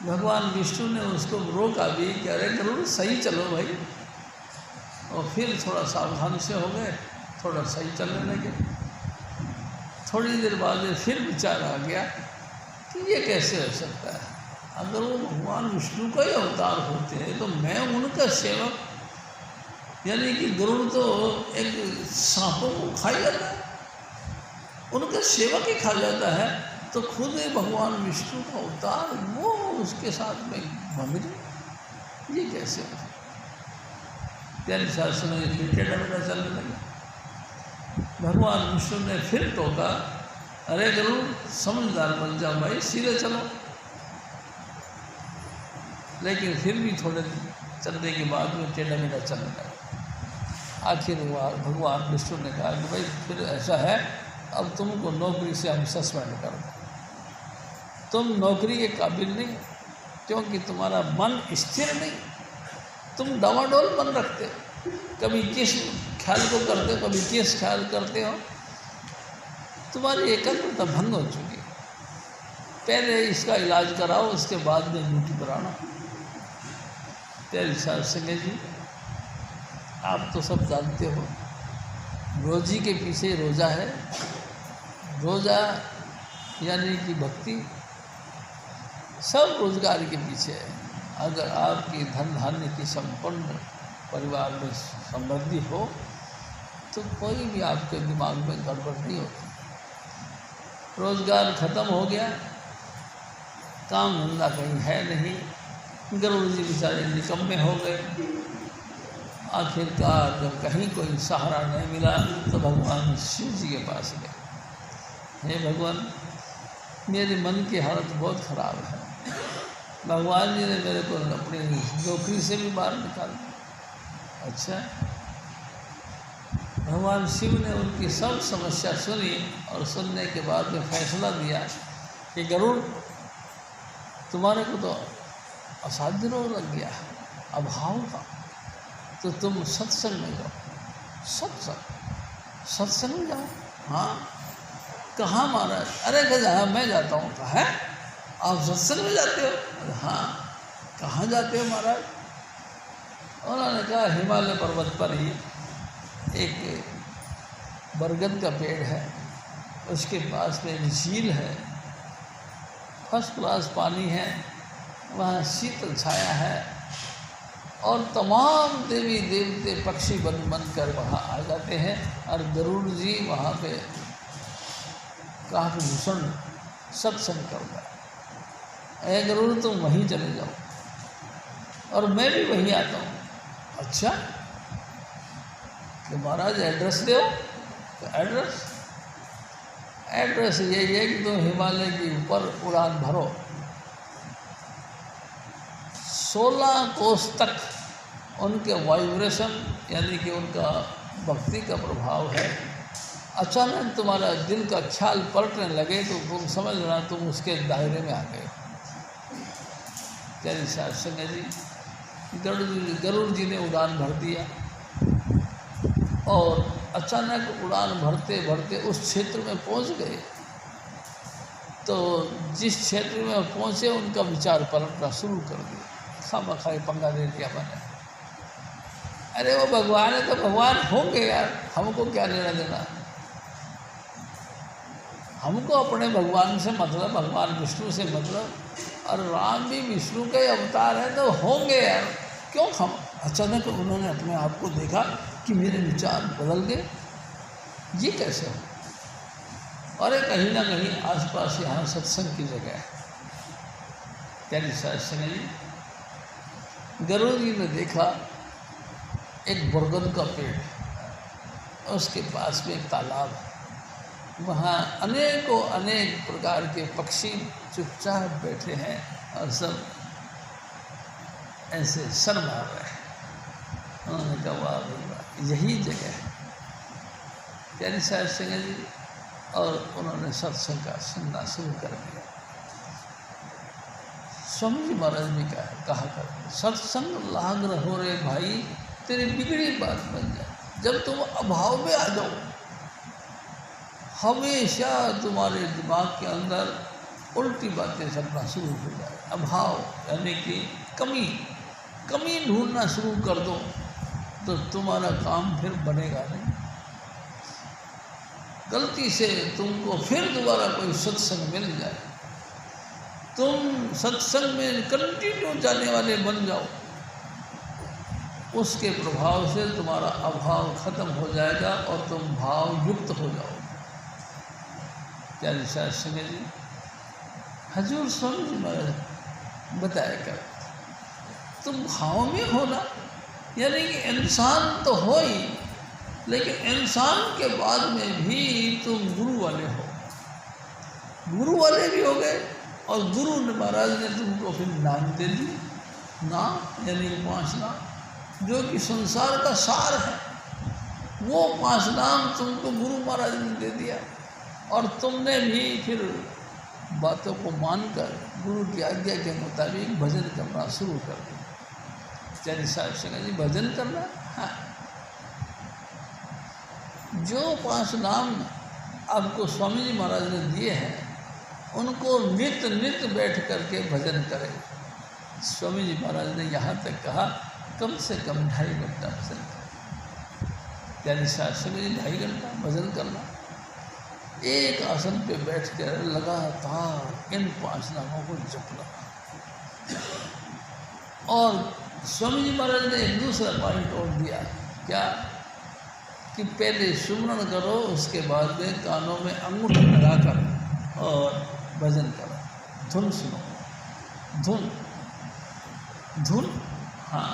भगवान विष्णु ने उसको रोका भी कि अरे गरुड़ सही चलो भाई, और फिर थोड़ा सावधान से हो गए, थोड़ा सही चलने लगे। थोड़ी देर बाद फिर विचार आ गया कि ये कैसे हो सकता है, अगर वो भगवान विष्णु का ही अवतार होते हैं तो मैं उनका सेवक, यानी कि गरुड़ तो एक सांपों को खा जाता है, उनका सेवक ही खा जाता है, तो खुद भगवान विष्णु का अवतार वो उसके साथ में भमिल, ये कैसे हो? प्यारे शास्त्र में फिर टेढ़ा मेढ़ा चलने लगा। भगवान विष्णु ने फिर टोका, अरे गरुड़ समझदार बन जाओ भाई, सीधे चलो। लेकिन फिर भी थोड़े चलने के बाद में टेढ़ा मेढ़ा चलने लगा। आखिर भगवान विष्णु ने कहा कि भाई फिर ऐसा है, अब तुमको नौकरी से हम सस्पेंड कर दें, तुम नौकरी के काबिल नहीं, क्योंकि तुम्हारा मन स्थिर नहीं, तुम डावाडोल मन रखते, कभी किस ख्याल को करते हो, कभी किस ख्याल करते हो, तुम्हारी एकाग्रता भंग हो चुकी है। पहले इसका इलाज कराओ, उसके बाद में ड्यूटी पर आना। तेरे साथ सिंह जी, आप तो सब जानते हो, रोजी के पीछे रोज़ा है। रोज़ा यानी कि भक्ति, सब रोजगार के पीछे है। अगर आपकी धन धान्य की संपन्न परिवार में समृद्धि हो तो कोई भी आपके दिमाग में गड़बड़ नहीं होती। रोजगार खत्म हो गया, काम धंधा कहीं है नहीं, गरुड़ जी बेचारे निकम्मे हो गए। आखिरकार जब कहीं कोई सहारा नहीं मिला तो भगवान शिव जी के पास गए, हे भगवान मेरे मन की हालत बहुत ख़राब है, भगवान जी ने मेरे को अपनी नौकरी से भी बाहर निकाल दिया। अच्छा, भगवान शिव ने उनकी सब समस्या सुनी और सुनने के बाद में फैसला दिया कि गरुड़ तुम्हारे को तो असाध्य रोग लग गया है, अभाव का, तो तुम सत्संग में जाओ। सत्संग में जाओ? हाँ। कहाँ महाराज? अरे कहा मैं जाता हूँ। कहा है आप सत्संग में जाते हो? हाँ। कहाँ जाते हो महाराज? उन्होंने कहा हिमालय पर्वत पर ही एक बरगद का पेड़ है, उसके पास में एक झील है, फर्स्ट क्लास पानी है, वहाँ शीतल छाया है और तमाम देवी देवते पक्षी बन कर वहाँ आ जाते हैं और गरुड़ जी वहाँ पे काकभूषण सत्संग कर रहा है। ऐ गरुड़ तुम वहीं चले जाओ और मैं भी वहीं आता हूँ। अच्छा कि महाराज एड्रेस दो, तो एड्रेस यही है कि तुम हिमालय के ऊपर उड़ान भरो, 16 कोस तक उनके वाइब्रेशन यानी कि उनका भक्ति का प्रभाव है। अचानक तुम्हारा दिल का ख्याल पलटने लगे तो तुम समझ लेना तुम उसके दायरे में आ गए। प्यारी साध संगत जी, गरुड़ जी ने उड़ान भर दिया और अचानक उड़ान भरते भरते उस क्षेत्र में पहुंच गए। तो जिस क्षेत्र में पहुंचे उनका विचार पलटना शुरू कर दिया, खामा खाई पंगा दे दिया मैंने, अरे वो भगवान है तो भगवान होंगे यार, हमको क्या लेना देना, हमको अपने भगवान से मतलब, भगवान विष्णु से मतलब, और राम भी विष्णु के अवतार हैं तो होंगे यार, क्यों हम। अचानक उन्होंने अपने आप को देखा कि मेरे विचार बदल गए, ये कैसे हो। और कहीं ना कहीं आसपास यहाँ सत्संग की जगह है। प्यारी साध संगत जी, गरुड़ जी ने देखा एक बरगद का पेड़, उसके पास में एक तालाब है, वहाँ अनेकों अनेक प्रकार के पक्षी चुपचाप बैठे हैं और सब ऐसे सर मार रहे हैं। उन्होंने कहा वाह भाई वाह, यही जगह है। प्यारी साध संगत जी, और उन्होंने सत्संग का सुनना शुरू कर दिया। स्वामी जी महाराज ने कहा कर सत्संग लाग रहो रे भाई, तेरी बिगड़ी बात बन जाए। जब तुम अभाव में आ जाओ, हमेशा तुम्हारे दिमाग के अंदर उल्टी बातें चलना शुरू हो जाए। अभाव यानी कि कमी ढूंढना शुरू कर दो तो तुम्हारा काम फिर बनेगा नहीं। गलती से तुमको फिर दोबारा कोई सत्संग मिल जाए, तुम सत्संग में कंटिन्यू जाने वाले बन जाओ, उसके प्रभाव से तुम्हारा अभाव खत्म हो जाएगा और तुम भाव युक्त हो जाओ। प्यारी साध संगत जी, हजूर स्वामी जी महाराज बताया कर, तुम भाव में हो ना, यानी कि इंसान तो हो ही, लेकिन इंसान के बाद में भी तुम गुरु वाले हो, गुरु वाले भी हो गए। और गुरु ने महाराज ने तुमको फिर नाम दे दी, नाम यानी 5 नाम जो कि संसार का सार है, वो 5 नाम तुमको गुरु महाराज ने दे दिया। और तुमने भी फिर बातों को मानकर गुरु की आज्ञा के मुताबिक भजन करना शुरू कर दिया। प्यारी साध संगत जी, भजन करना, हाँ, जो 5 नाम आपको स्वामी जी महाराज ने दिए हैं उनको नित्य बैठ करके भजन करें। स्वामी जी महाराज ने यहाँ तक कहा कम से कम 2.5 घंटा भजन करें। प्यारी साध संगत जी, 2.5 घंटा भजन करना, एक आसन पे बैठकर लगातार इन 5 नामों को जपना। और स्वामी जी महाराज ने एक दूसरा पॉइंट और दिया, क्या कि पहले सुमरण करो, उसके बाद में कानों में अंगूठी लगाकर और भजन करो, धुन सुनो, धुन, हाँ,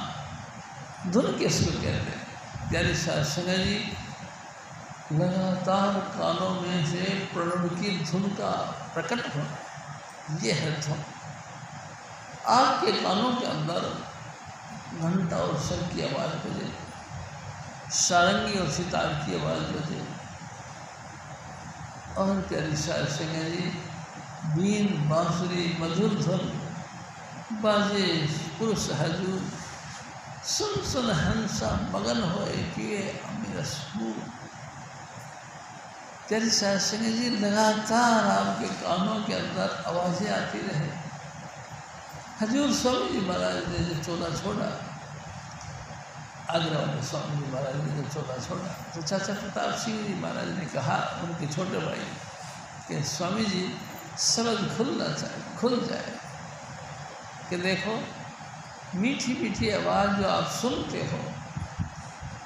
धुन किसको कहते हैं। प्यारी साध संगत जी, लगातार कानों में से प्रणव की धुन का प्रकट होना, ये है धुन। आपके कानों के अंदर घंटा और शंख की आवाज़ बजे, सारंगी और सितार की आवाज़ बजे, और प्यारी साध संगत जी, बीन बांसुरी मधुर धुन बाजे पुरुष हजूर, सुन हंसा मगन होए पिए अमीर सूर। प्यारी साध संगत जी, लगातार आपके कानों के अंदर आवाज़ें आती रहे। हजूर स्वामी जी महाराज ने जो चोला छोड़ा, आगरा वाले स्वामी जी महाराज ने जो चोला छोड़ा, तो चाचा प्रताप सिंह जी महाराज ने कहा उनके छोटे भाई कि स्वामी जी शब्द खुल जाए कि देखो मीठी मीठी आवाज़ जो आप सुनते हो,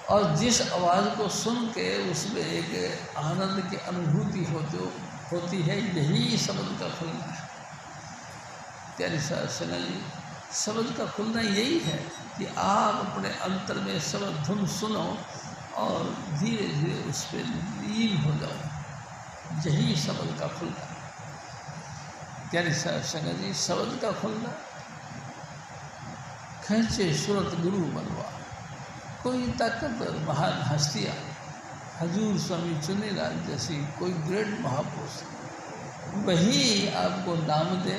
और जिस आवाज़ को सुन के उसमें एक आनंद की अनुभूति होती है, यही शब्द का खुलना है। प्यारी साध संगत जी, शब्द का खुलना यही है कि आप अपने अंतर में शब्द धुन सुनो और धीरे धीरे उस पर लीन हो जाओ। यही शब्द का खुलना। प्यारी संगत जी, शब्द का खुलना। खींचे सूरत गुरु बनवा, कोई ताकतवर महान हस्तियाँ हजूर स्वामी चुनीलाल जैसी कोई ग्रेट महापुरुष, वही आपको नाम दे,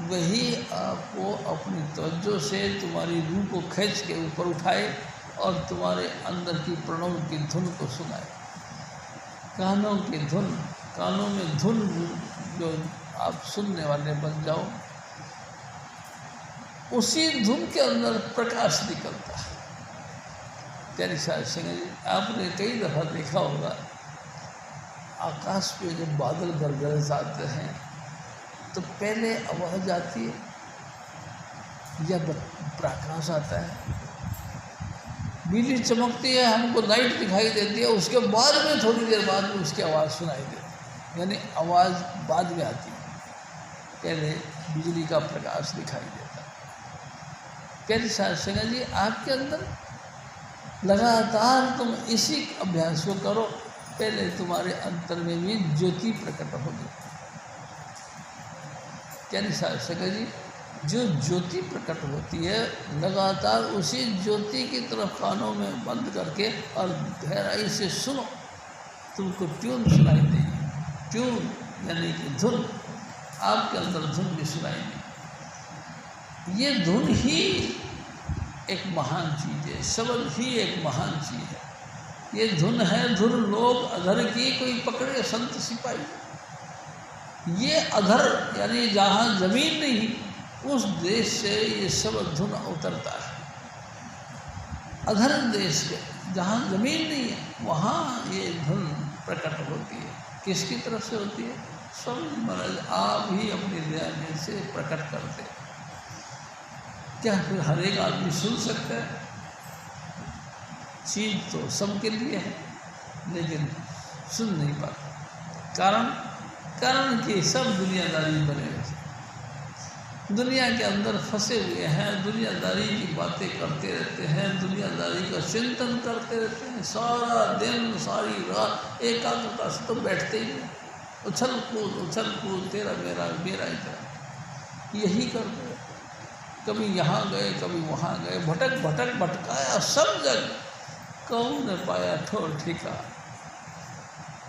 वही आपको अपनी तवज्जो से तुम्हारी रूह को खींच के ऊपर उठाए और तुम्हारे अंदर की प्रणव की धुन को सुनाए। कानों की धुन, कानों में धुन जो आप सुनने वाले बन जाओ, उसी धुन के अंदर प्रकाश निकलता है। प्यारी साहब सिंह जी, आपने कई दफ़ा देखा होगा आकाश पे जब बादल गरगरे आते हैं तो पहले आवाज़ आती है या प्रकाश आता है, बिजली चमकती है, हमको लाइट दिखाई देती है, उसके बाद में थोड़ी देर बाद में उसकी आवाज़ सुनाई देती है, यानी आवाज़ बाद में आती है, पहले बिजली का प्रकाश दिखाई देता है। प्यारी साधना जी, आपके अंदर लगातार तुम इसी अभ्यास को करो, पहले तुम्हारे अंतर में भी ज्योति प्रकट होगी। प्यारी साधना जी, जो ज्योति प्रकट होती है, लगातार उसी ज्योति की तरफ कानों में बंद करके और गहराई से सुनो, तुमको ट्यून सुनाई देगी। ट्यून यानी कि धुन, आपके अंदर धुन भी सुनाई देगी। ये धुन ही एक महान चीज़ है, शब्द ही एक महान चीज़ है। ये धुन है, धुन लोग अधर की कोई पकड़े संत सिपाही। ये अधर यानी जहाँ जमीन नहीं, उस देश से ये शब्द धुन उतरता है। अधर देश के जहाँ जमीन नहीं है, वहाँ ये धुन प्रकट होती है। किसकी तरफ से होती है? स्वामी महाराज आप ही अपनी दया से प्रकट करते हैं। क्या फिर हर एक आदमी सुन सकता है? चीज़ तो सबके लिए है, लेकिन सुन नहीं पाता। कारण कि सब दुनियादारी बने हुए, दुनिया के अंदर फंसे हुए हैं, दुनियादारी की बातें करते रहते हैं, दुनियादारी का चिंतन करते रहते हैं, सारा दिन सारी रात एकाग्रता से तो बैठते ही नहीं, उछल कूद तेरा मेरा मेरा ही तेरा, यही करते हैं। कभी यहाँ गए, कभी वहाँ गए, भटकाया सब जगह, कौन ने पाया ठोर ठिका।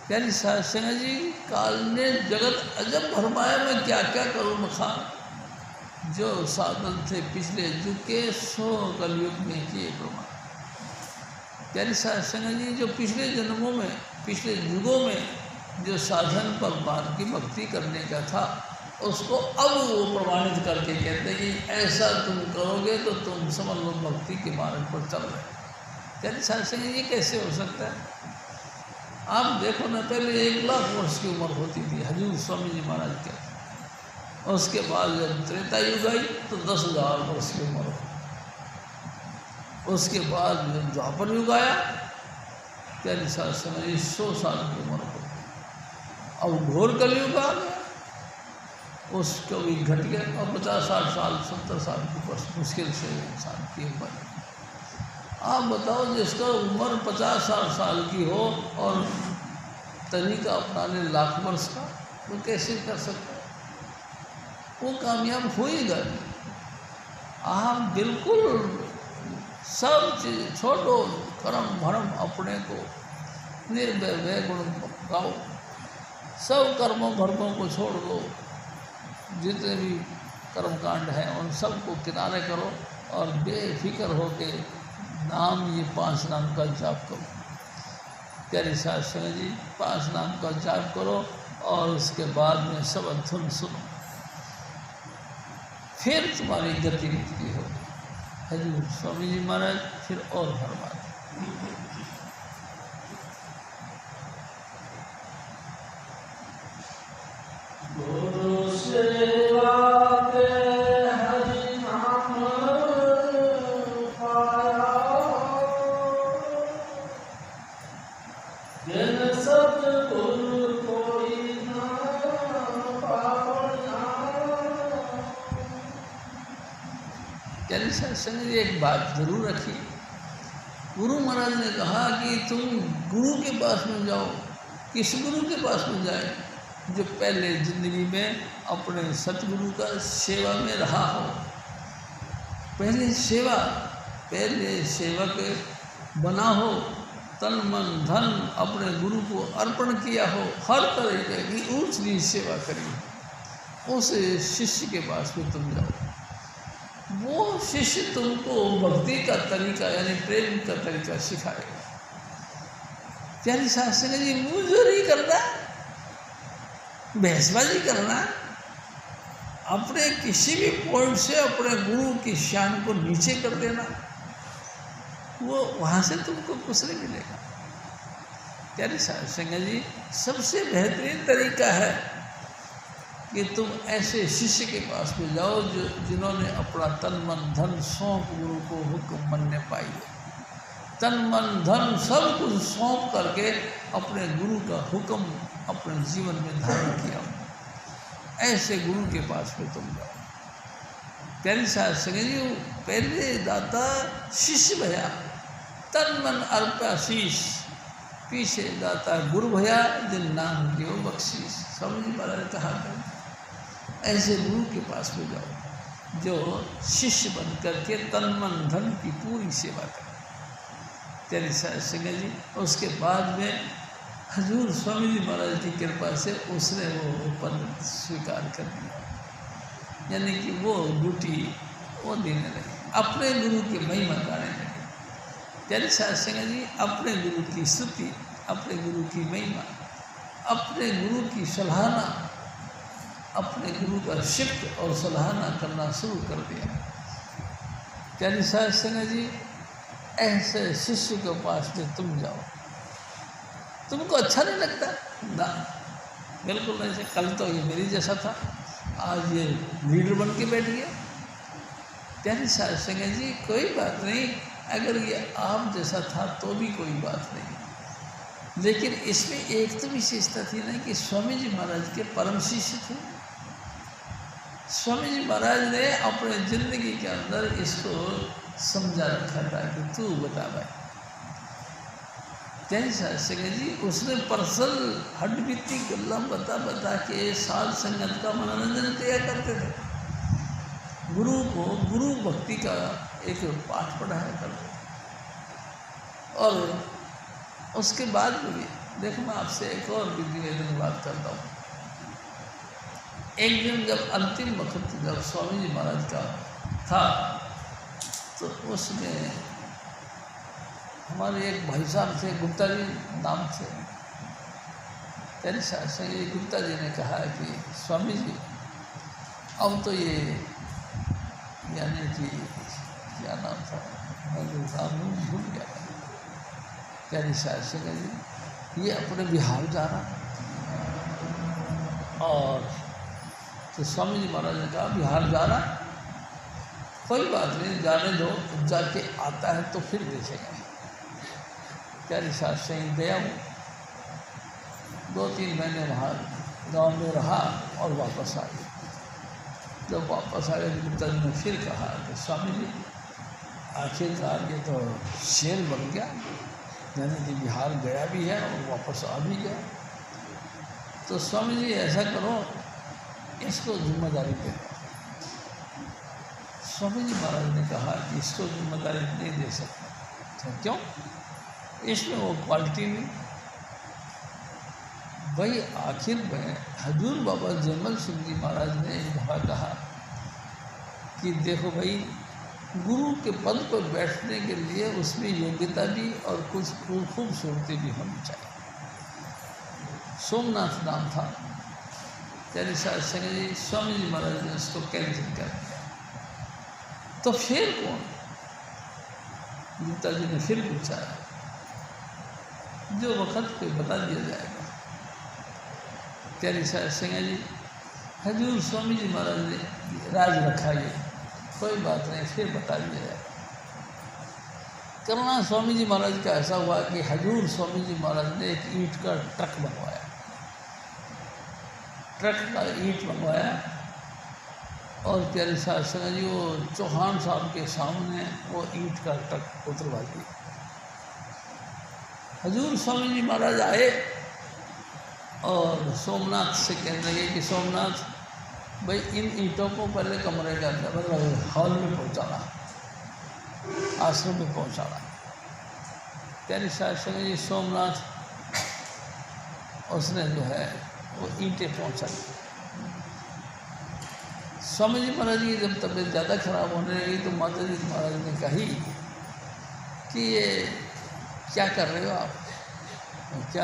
प्यारी साधना जी, काल ने जगत अजब भरमाया, मैं क्या क्या करूँ मखान। जो साधन थे पिछले युग के, सो कलयुग में किए प्रमाण। प्यारी साधना जी, जो पिछले जन्मों में, पिछले युगों में जो साधन भगवान की भक्ति करने का था, उसको अब वो प्रमाणित करके कहते कि ऐसा तुम करोगे तो तुम समझ लो भक्ति के मार्ग पर चल रहे। प्यारी साधना जी, ये कैसे हो सकता है? आप देखो ना, पहले 1 लाख वर्ष की उम्र होती थी हजूर स्वामी जी महाराज के, उसके बाद जब त्रेता युग आई तो 10,000 वर्ष की उम्र हो, उसके बाद जब द्वापर युग आया, प्यारी साधना जी 100 साल की उम्र हो, अब घोर कलयुग आ गया, उसको भी घट गया और 50-60 साल 70 साल की वर्ष मुश्किल से इंसान की उम्र। आप बताओ, जिसका उम्र 50-60 साल की हो और तरीका अपना ले लाख वर्ष का, वो कैसे कर सकता है? वो कामयाब हो ही गए। आप बिल्कुल सब चीज़ छोड़ो, कर्म भरम अपने को निर्भय गुण गाओ, सब कर्मों भरमों को छोड़ दो, जितने भी कर्मकांड हैं उन सबको किनारे करो और बेफिक्र होके नाम, ये 5 नाम का जाप करो। प्यारी साधना जी, 5 नाम का जाप करो और उसके बाद में सब धुन सुनो, फिर तुम्हारी गति मुक्ति होगी। हजूर स्वामी जी महाराज फिर और फरमाते, प्यारी साधना जी, एक बात जरूर रखिए, गुरु महाराज ने कहा कि तुम गुरु के पास में जाओ। किस गुरु के पास में जाए? जो पहले जिंदगी में अपने सतगुरु का सेवा में रहा हो। पहले सेवक बना हो, तन मन धन अपने गुरु को अर्पण किया हो, हर तरह की ऊंच नीच सेवा करी, उस शिष्य के पास में तुम जाओ। वो शिष्य तुमको भक्ति का तरीका यानी प्रेम का तरीका सिखाएगा। प्यारी शास्त्री जी, मुंहजोरी करना, बहसबाजी करना, अपने किसी भी पॉइंट से अपने गुरु की शान को नीचे कर देना, वो वहाँ से तुमको कुछ नहीं मिलेगा। प्यारी शास्त्री जी, सबसे बेहतरीन तरीका है कि तुम ऐसे शिष्य के पास में जाओ जिन्होंने अपना तन मन धन सौंप गुरु को हुक्म मनने पाई है। तन मन धन सब कुछ सौंप करके अपने गुरु का हुक्म अपने जीवन में धारण किया। ऐसे गुरु के पास में तुम जाओ। प्यारी शास्त्री जी, पहले दाता शिष्य भया, तन मन अर्पा शीश, पीछे दाता गुरु भया, जिन नाम दियो बख्शीश। स्वामी महाराज कहा था, ऐसे गुरु के पास में जाओ जो शिष्य बन करके तन मन धन की पूरी सेवा करे। तेरी सिंह जी, उसके बाद में हजूर स्वामी जी महाराज की कृपा से उसने वो पद स्वीकार कर दिया, यानी कि वो ड्यूटी वो देने लगे, अपने गुरु की महिमा गाने लगे। तेरी सिंह जी, अपने गुरु की स्तुति, अपने गुरु की महिमा, अपने गुरु की सराहना, अपने गुरु का शिफ्ट और सराहना करना शुरू कर दिया। प्यारी शास्त्री जी, ऐसे शिष्य के पास में तुम जाओ। तुमको अच्छा नहीं लगता ना? बिल्कुल नहीं। कल तो ये मेरी जैसा था, आज ये लीडर बन के बैठ गया। प्यारी शास्त्री जी, कोई बात नहीं, अगर ये आप जैसा था तो भी कोई बात नहीं, लेकिन इसमें एक तो विशेषता थी ना कि स्वामी जी महाराज के परम शिष्य थे। स्वामी जी महाराज ने अपने जिंदगी के अंदर इसको समझा रखा था कि तू बता भाई। प्यारी शास्त्री जी, उसने पर्सनल हड्डी बीती गल्ला बता के साध संगत का मनोरंजन किया करते थे। गुरु को गुरु भक्ति का एक पाठ पढ़ाया करते थे। और उसके बाद भी देखो, मैं आपसे एक और भी निवेदन बात करता हूँ। एक दिन जब अंतिम वक्त जब स्वामी जी महाराज का था, तो उसमें हमारे एक भाई साहब थे, गुप्ता जी नाम थे। तेरे शास्त्री जी, गुप्ता जी ने कहा कि स्वामी जी, अब तो ये यानी कि क्या नाम था, मैं नाम भूल गया। तेरे शास्त्री जी, ये अपने बिहार जा रहा, और तो स्वामी जी महाराज ने कहा बिहार जा रहा, कोई बात नहीं, जाने दो, जाके आता है तो फिर देखेंगे। प्यारी शास्त्री गया हूँ, 2-3 महीने वहाँ गांव में रहा और वापस आ गया। जब वापस आया तो गुप्ता जी ने फिर कहा कि स्वामी जी, आखिरकार ये तो शेर बन गया, यानी कि बिहार गया भी है और वापस आ भी गया। तो स्वामी जी ऐसा करो, इसको जिम्मेदारी दे दो। स्वामी जी महाराज ने कहा कि इसको जिम्मेदारी नहीं दे सकते। क्यों? इसमें वो क्वालिटी नहीं। भाई आखिर में हजूर बाबा जयमल सिंह जी महाराज ने एक दफ़ा कहा कि देखो भाई, गुरु के पद पर बैठने के लिए उसमें योग्यता भी और कुछ खूबसूरती भी होनी चाहिए। सोमनाथ नाम था। तेरे शास्त्री जी, स्वामी जी महाराज ने उसको कैंसिल कर दिया। तो फिर कौन? गुप्ता जी ने फिर पूछा, जो वक़्त पे बता दिया जाएगा। प्यारी शास्त्री जी, हजूर स्वामी जी महाराज ने राज रखा, ये कोई बात नहीं, फिर बता दिया जाएगा। करना स्वामी जी महाराज का ऐसा हुआ कि हजूर स्वामी जी महाराज ने एक ईंट का ट्रक बनवाया, ट्रक का ईंट बनवाया, और प्यारे शास्त्री जी वो चौहान साहब के सामने वो ईंट का ट्रक उतरवा दिया। हजूर स्वामी जी महाराज आए और सोमनाथ से कहने लगे कि सोमनाथ भाई इन ईंटों को पहले कमरे के अंदर मतलब हॉल में पहुँचाना, आश्रम में पहुँचाना। प्यारी साहब संग जी सोमनाथ उसने जो है वो ईंटें पहुँचाई। स्वामी जी महाराज की जब तबीयत ज़्यादा खराब होने लगी तो माता जी महाराज ने कही कि ये क्या कर रहे हो आप, क्या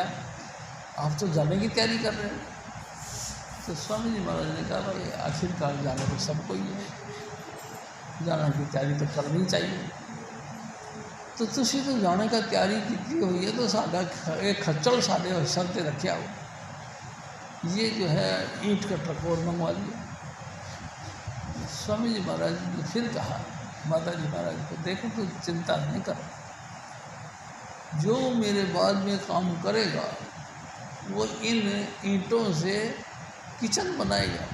आप तो जाने की तैयारी कर रहे हो। तो स्वामी जी महाराज ने कहा भाई आखिरकार जाने तो सबको ही है, जाने की तैयारी तो करनी चाहिए। तो तुसी तो जाने का तैयारी की हुई है तो साडा एक खच्चड़ साढ़े सर पर रखे आओ, ये जो है ईंट का ट्रक और मंगवा लिया। स्वामी जी महाराज ने फिर कहा माता जी महाराज को, देखो तो चिंता नहीं कर, जो मेरे बाद में काम करेगा वो इन ईंटों से किचन बनाएगा।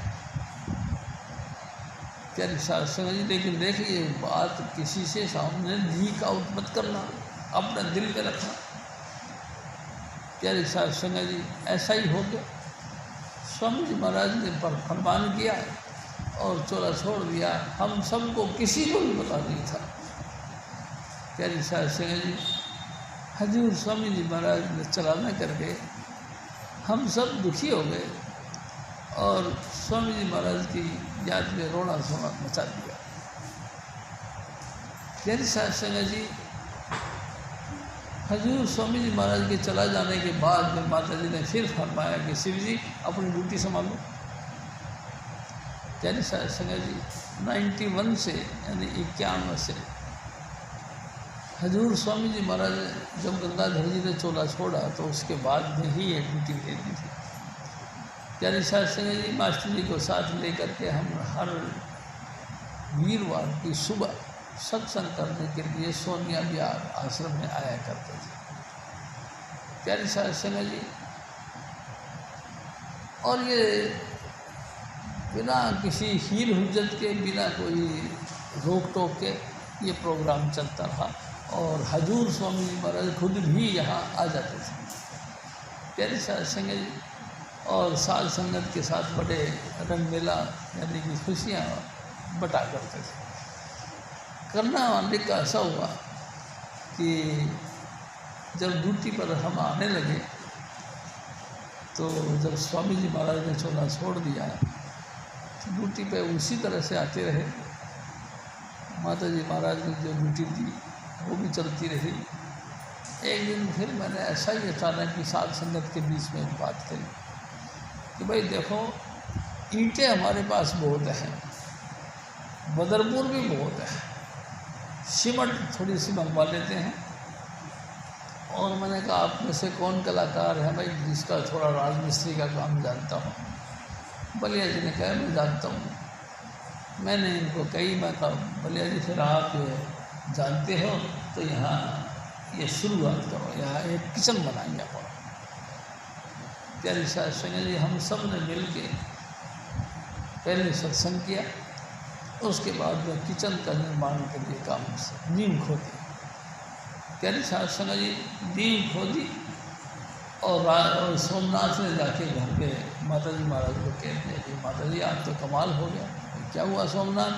प्यारी शास्त्र जी लेकिन देखिए बात किसी से सामने धी का आउट मत करना, अपने दिल में रखना। प्यारी शास्त्र जी ऐसा ही हो गया। स्वामी जी महाराज ने पर फरमान किया और चोला छोड़ दिया, हम सबको किसी को भी बता नहीं था। प्यारी शास्त्र जी हजूर स्वामी जी महाराज ने चलाना करके हम सब दुखी हो गए और स्वामी जी महाराज की याद में रोना धोना मचा दिया। प्यारी शास्त्र जी हजूर स्वामी जी महाराज के चला जाने के बाद में माता जी ने फिर फरमाया कि शिव जी अपनी ड्यूटी संभालो। प्यारी शास्त्र जी 91 से यानी 51 से हजूर स्वामी जी महाराज जब गंगाधर जी ने चोला छोड़ा तो उसके बाद में ही ये ड्यूटी दे दी थी। प्यारी शास्त्र जी मास्टर जी को साथ लेकर के हम हर वीरवार की सुबह सत्संग करने के लिए सोनिया विहार आश्रम में आया करते थे। प्यारी शास्त्र जी और ये बिना किसी हील हुज्जत के, बिना कोई रोक टोक के ये प्रोग्राम चलता रहा और हजूर स्वामी जी महाराज खुद भी यहाँ आ जाते थे। प्यारी शास्त्र जी और साध संगत के साथ बड़े रंग मेला यानी कि खुशियाँ बटा करते थे। करना वाले का ऐसा हुआ कि जब ड्यूटी पर हम आने लगे तो जब स्वामी जी महाराज ने चोला छोड़ दिया तो ड्यूटी पे उसी तरह से आते रहे। माता जी महाराज ने जो ड्यूटी दी वो भी चलती रही। एक दिन फिर मैंने ऐसा ही अचानक कि साध संगत के बीच में बात करी कि भाई देखो ईंटें हमारे पास बहुत हैं, बदरपुर भी बहुत है, सीमेंट थोड़ी सी मंगवा लेते हैं। और मैंने कहा आप में से कौन कलाकार है भाई जिसका थोड़ा राजमिस्त्री का काम जानता हूँ। बलिया जी ने कहा मैं जानता हूँ। मैंने इनको कही, मैं कहा बलिया जी फिर आप जानते हो तो यहाँ ये शुरुआत करो, यहाँ एक किचन बनाएंगे आप। प्यारी शास्त्र जी हम सब ने मिल के पहले सत्संग किया, उसके बाद में किचन का निर्माण के लिए काम नींव खोदी। प्यारी शास्त्र जी नींव खोदी और सोमनाथ ने जाके घर पे माता जी महाराज को कह दिया कि माता जी आज तो कमाल हो गया। क्या हुआ सोमनाथ?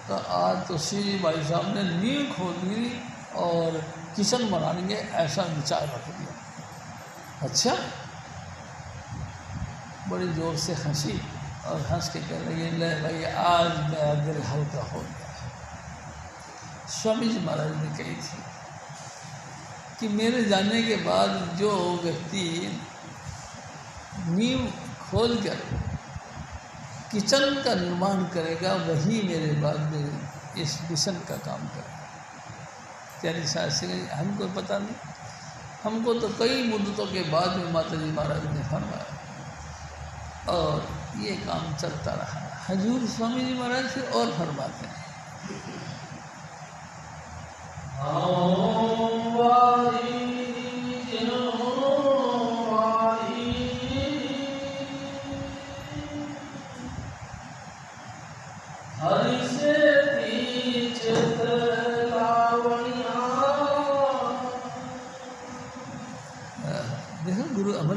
तो आज तो श्री जी भाई साहब ने नींव खोद दी और किचन बनाएंगे ऐसा विचार रख दिया। अच्छा, बड़ी ज़ोर से हंसी और हंस के कह रही ले भाई आज मेरा दिल हल्का हो गया। स्वामी जी महाराज ने कही थी कि मेरे जाने के बाद जो व्यक्ति नींव खोद कर किचन का निर्माण करेगा वही मेरे बाद में इस मिशन का काम करेगा। प्यारी शास्त्री हमको पता नहीं, हमको तो कई मुद्दतों के बाद में माता जी महाराज ने फरमाया और ये काम चलता रहा। हजूर स्वामी जी महाराज फिर और फरमाते हैं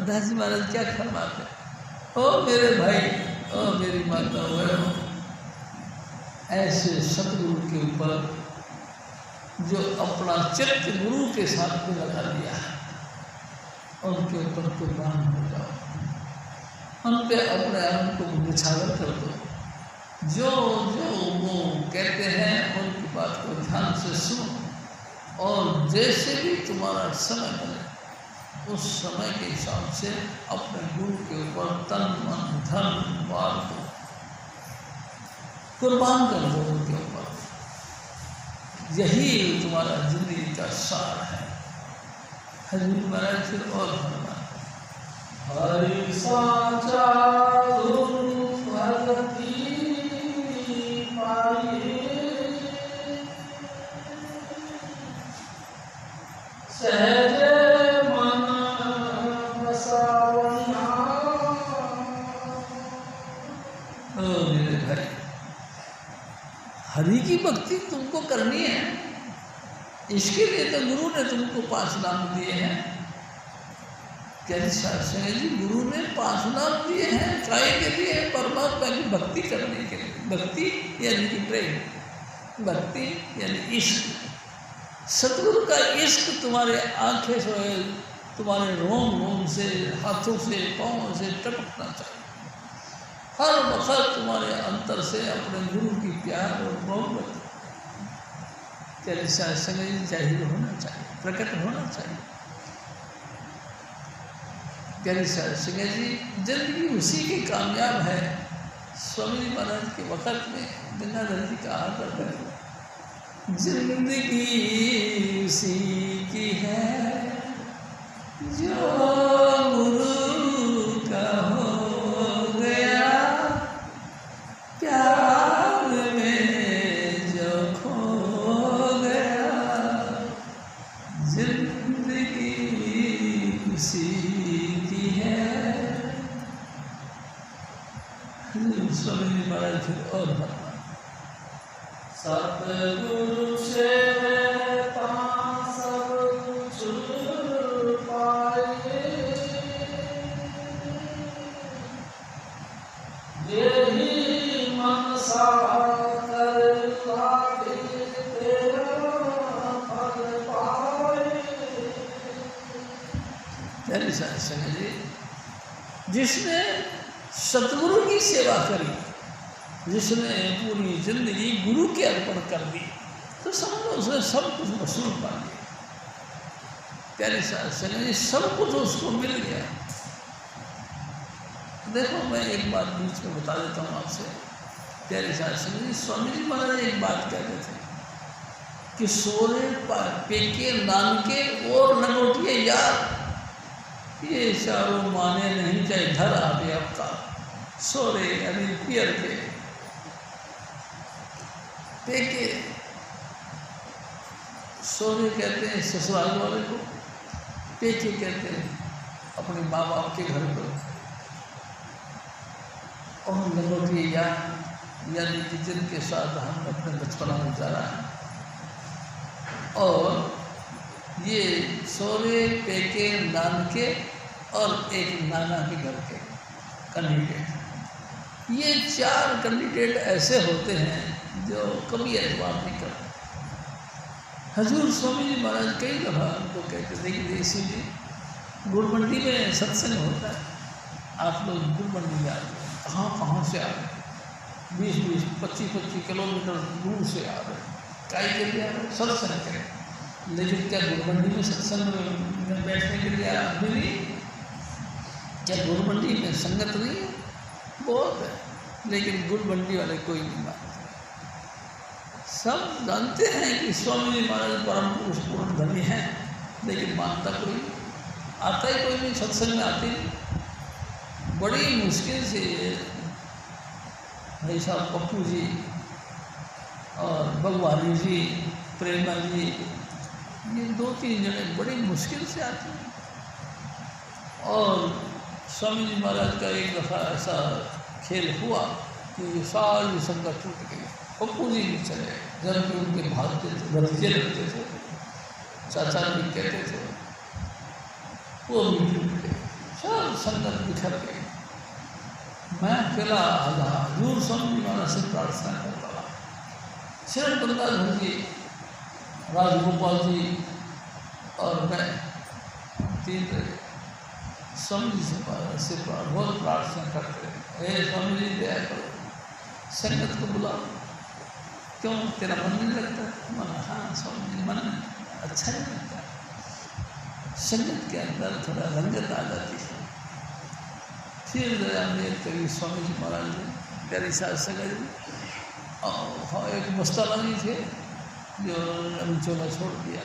प्रधान जी महाराज क्या फरमाते, ओ मेरे भाई, ओ मेरी माता, वो ऐसे सतगुरु के ऊपर जो अपना चित्त गुरु के साथ में लगा दिया है, उनके ऊपर कुर्बान हो जाओ, उन पे अपने आप को निछावर कर दो। जो जो वो कहते हैं उनकी बात को ध्यान से सुनो, और जैसे भी तुम्हारा समय बने उस समय के हिसाब से अपने गुरु के ऊपर तन मन धन वार को कुर्बान कर दो उनके ऊपर। यही तुम्हारा जिंदगी का सार है। हजूर महाराज फिर और फरमाते, हरि साचा गुरु भगति पाइए, सहज मन बसावना। ओ मेरे भाई, हरि की भक्ति तुमको करनी है, इसके लिए तो गुरु ने तुमको 5 नाम दिए हैं। कैसे शास्त्र जी, गुरु ने 5 नाम दिए हैं, काय के लिए? परमात्मा की भक्ति करने के लिए। भक्ति यानी कि प्रेम, भक्ति यानी इश्क। सतगुरु का इश्क तुम्हारे आंखें से, तुम्हारे रोम रोम से, हाथों से, पाँव से टपकना चाहिए। हर वक्त तुम्हारे अंतर से अपने गुरु की प्यार और मोहब्बत कैसे शास्त्र जाहिर होना चाहिए, प्रकट होना चाहिए। प्यारी सिंह जी, जिंदगी उसी की कामयाब है। स्वामी जी महाराज के वक़्त में गंगाधर जी कहा करते हैं, जिंदगी उसी की है जो गुरु का हो गया, प्यार में जो खो गया, जिंदगी उसी स्वामी महाराज फिर और बता, सतगुरु से सब कुछ पाए, यही मनसा कर लागे तेरा फल पाए। प्यारी संग जी, जिसने सतगुरु की सेवा करी, जिसने पूरी जिंदगी गुरु के अर्पण कर दी, तो समझो उसने सब कुछ वसूल पा लिया। प्यारे संग जी, सब कुछ उसको मिल गया। देखो, मैं एक बात बीच में बता देता हूँ आपसे। प्यारे संग जी, स्वामी जी महाराज एक बात कहते थे कि सोरे पेके नानके और नगोटिए यार, ये चारों माने नहीं चाहे घर आ गया आपका। सोरे यानी पियर के, पेके सोरे कहते हैं ससुराल वाले को, पेके कहते हैं अपने माँ बाप के घर को, और लंगोटी यानी कि जिनके साथ हम अपने बचपना गुजारा है। और ये सोरे, पेके, नानके और एक नाना के घर के कैंडिडेट, ये 4 कैंडिडेट ऐसे होते हैं जो कभी एतबार नहीं करते। हजूर स्वामी जी महाराज कई दफ़ा उनको कहते थे कि इसीलिए गुड़मंडी में सत्संग होता है, आप लोग गुड़मंडी में आ रहे हैं, कहाँ से आ रहे हैं, 20-20, 25-25 किलोमीटर दूर से आ रहे हैं, काई के लिए आ रहे हैं, सत्संग करें। लेकिन क्या गुड़मंडी में सत्संग में बैठने के लिए आदमी नहीं? क्या गुड़मंडी में संगत नहीं है? बहुत है, लेकिन गुड़मंडी वाले कोई नहीं मानते। सब जानते हैं कि स्वामी जी महाराज परम पुरुष पूर्ण धनी हैं, लेकिन मानता कोई नहीं, आता ही कोई नहीं, सत्संग में आते नहीं। बड़ी मुश्किल से भाई साहब पप्पू जी और भगवानी जी, प्रेमा जी, ये 2-3 जने बड़ी मुश्किल से आते हैं। और स्वामी जी महाराज का एक दफ़ा ऐसा खेल हुआ कि सारी संगत टूट गई, पप्पू जी भी चले गए, जबकि उनके भागते थे, भतीजे लगते थे, चाचा भी कहते थे, वो भी टूट गए। सब संगत बिखर गई। मैं अकेला हजूर स्वामी जी महाराज से प्रार्थना करता रहा। शरण गंगाधर जी, राजगोपाल जी और मैं तीन स्वामी जी से बहुत प्रार्थना करते रहे, हे स्वामी जी दया करो, संगत को बुलाओ, क्यों तेरा मन नहीं लगता? मन, हाँ स्वामी जी मन अच्छा नहीं लगता, संगत के अंदर थोड़ा रंगत आ जाती है। फिर हमने कभी स्वामी जी महाराज ने प्यारी साहब संगत जी और एक मस्ताना जी थे जो अभी चोला छोड़ दिया,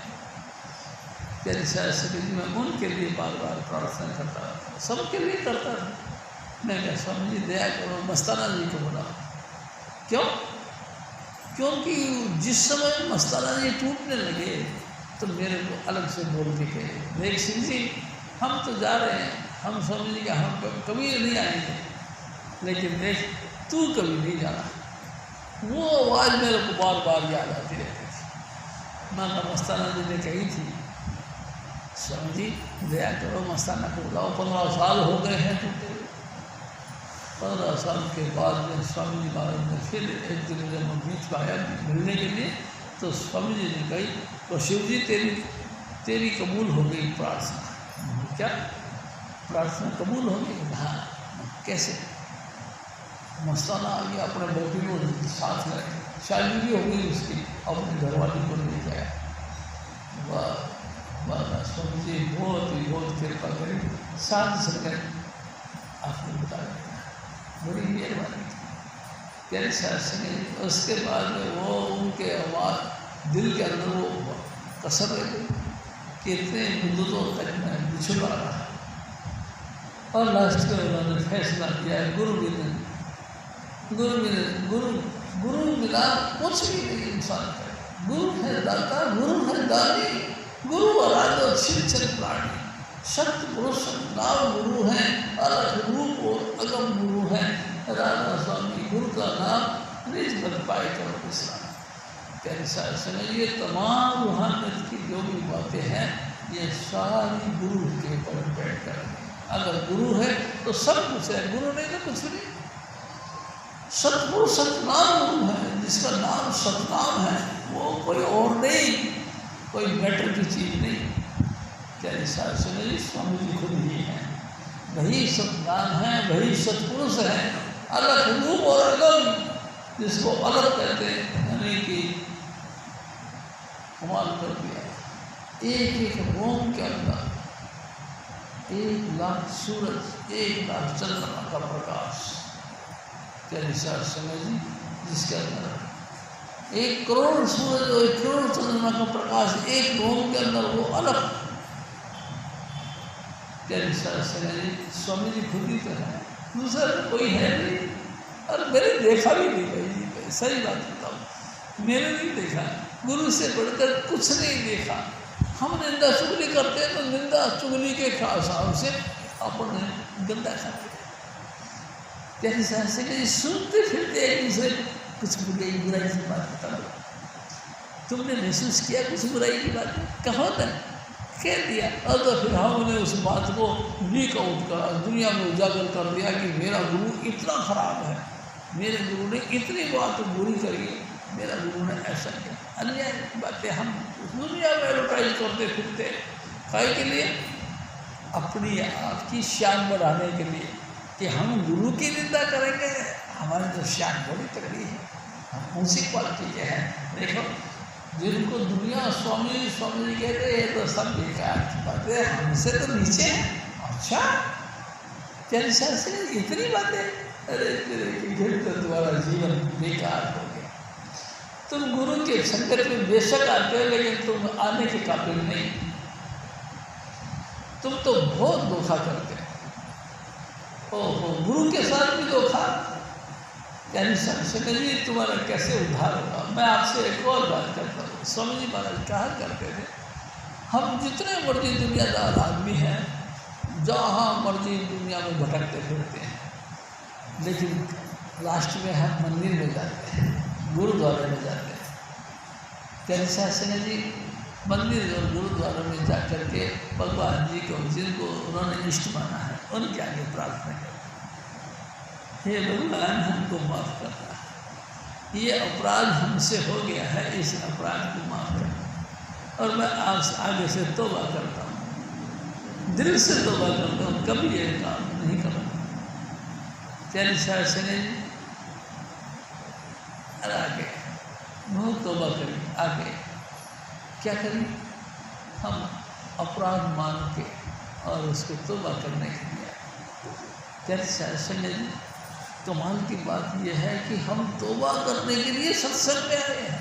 प्यारी साहब संगत जी, मैं उनके लिए बार बार प्रार्थना करता था, सबके लिए करता था। मैं क्या स्वामी जी दया करो, मस्ताना जी को बुलाओ। क्यों? क्योंकि जिस समय मस्ताना जी टूटने लगे तो मेरे को अलग से बोल के कहे, देख सिंह जी हम तो जा रहे हैं, हम स्वामी जी का हम कभी नहीं आएंगे, लेकिन देख तू कभी नहीं जाना। वो आवाज़ मेरे को बार बार याद आती रहती थी। मैं मस्ताना जी ने कही थी, स्वामी जी दया करो मस्ताना को बुलाओ, 15 साल हो गए हैं टूटे। 15 साल के बाद में स्वामी जी महाराज ने फिर एक दिन जब मैं बीच में आया मिलने के लिए, तो स्वामी जी ने कही, तो शिव जी तेरी कबूल हो गई प्रार्थना। क्या प्रार्थना कबूल हो गई? हाँ। कैसे? मस्ताना आ गया, अपने बेटी को साथ में, शादी भी हो गई उसकी, अपने घरवाली को ले गया। वाह स्वामी जी बहुत कृपा करी, साथ संगत आपने बता दिया, बड़ी मेहरबानी की, प्यारे साथ संगत। उसके बाद में वो उनके आवाज़ दिल के अंदर वो कसर रह गई, कितने मुद्दों तक मैं बिछुड़ा रहा। और लास्ट में उन्होंने फैसला किया, गुरु मिला कुछ भी नहीं इंसान का। गुरु है दाता, गुरु है दानी, गुरु आराधो छिल छिल प्राणी, सत्य पुरुष नाम गुरु है, अलग रूप और अगम गुरु है। राधा स्वामी गुरु का नाम निज बन पाए करो विश्राम। प्यारे साहब समय ये तमाम रूहानियत की जो भी बातें हैं, ये सारी गुरु के ऊपर डिपेंड करेंगे। अगर गुरु है तो सब कुछ है, गुरु नहीं तो कुछ नहीं। सतपुरुष सतनाम गुरु है, जिसका नाम सतनाम है, वो कोई और नहीं, कोई मैटर की चीज़ नहीं। प्यारे साहब समय स्वामी जी खुद ही हैं, वही सतनाम है, वही सतपुरुष है, अलग रूप और अगम, जिसको अलग कहते हैं, यानी कि कमाल कर दिया। एक एक रोम के अंदर 1 लाख सूरज, 1 लाख चंद्रमा का प्रकाश, प्यारे साहब समय जी, जिसके अंदर 1 करोड़ सूरज और 1 करोड़ चंद्रमा का प्रकाश एक रोम के अंदर, वो अलग। प्यारे साहब समय जी स्वामी जी खुद ही तो है, दूसरा कोई है नहीं। और मैंने देखा भी नहीं भाई जी, सही बात बताऊँ, मैंने नहीं देखा, गुरु से बढ़कर कुछ नहीं देखा। हम निंदा चुगली करते हैं तो निंदा चुगली के हिसाब से अपन गंदा खाते हैं। प्यारे साहब से कहीं सुनते फिरते एक दूसरे कुछ बुराई की बात बता दो, तुमने महसूस किया कुछ बुराई की बात? कहाँ तक कह दिया, और तो फिर हमने उस बात को लीक आउट करा, दुनिया में उजागर कर दिया कि मेरा गुरु इतना खराब है, मेरे गुरु ने इतनी बात बुरी करी, मेरा गुरु ने ऐसा किया। अन्य बातें हम दुनिया में एडवर्टाइज करते फिरते, काय के लिए? अपनी आपकी शान बढ़ाने के लिए, कि हम गुरु की निंदा करेंगे, हमारी तो शान बड़ी तगड़ी है, हम उसी क्वालिटी के हैं। देखो जिनको दुनिया स्वामी जी कहते हैं तो सब बेकार की बात है, हमसे तो नीचे है। अच्छा तेरे साथ से इतनी बातें, अरे तेरे तो तुम्हारा जीवन बेकार हो गया। तुम गुरु के संकट में बेशक आते हो, लेकिन तुम आने के काबिल नहीं, तुम तो बहुत धोखा करते हो। ओहो, गुरु के साथ भी धोखा, यानी संकट जी तुम्हारा कैसे उद्धार होगा। मैं आपसे एक और बात करता हूँ, स्वामी जी महाराज कहा करते थे, हम जितने मर्जी दुनियादार आदमी हैं, जहाँ मर्जी दुनिया में भटकते फिरते हैं, लेकिन लास्ट में हम मंदिर में जाते हैं, गुरुद्वारे में जाते हैं। प्यारे साहब जी मंदिर और गुरुद्वारे में जा कर के भगवान जी को, जिनको उन्होंने इष्ट माना है, उनके आगे प्रार्थना करता, हे भगवान हमको माफ़ करना, ये अपराध हमसे हो गया है, इस अपराध को माफ़ करना, और मैं आगे से तौबा करता हूँ, दिल से तौबा करता हूँ, कभी ये काम नहीं करूँगा। प्यारी साहब सुने जी, अरे आगे बहुत तौबा करें, आगे क्या करें, हम अपराध मान के और उसको तौबा करने के लिए। प्यारी साहब सुने जी, कमाल की बात यह है कि हम तौबा करने के लिए सत्संग में आए हैं,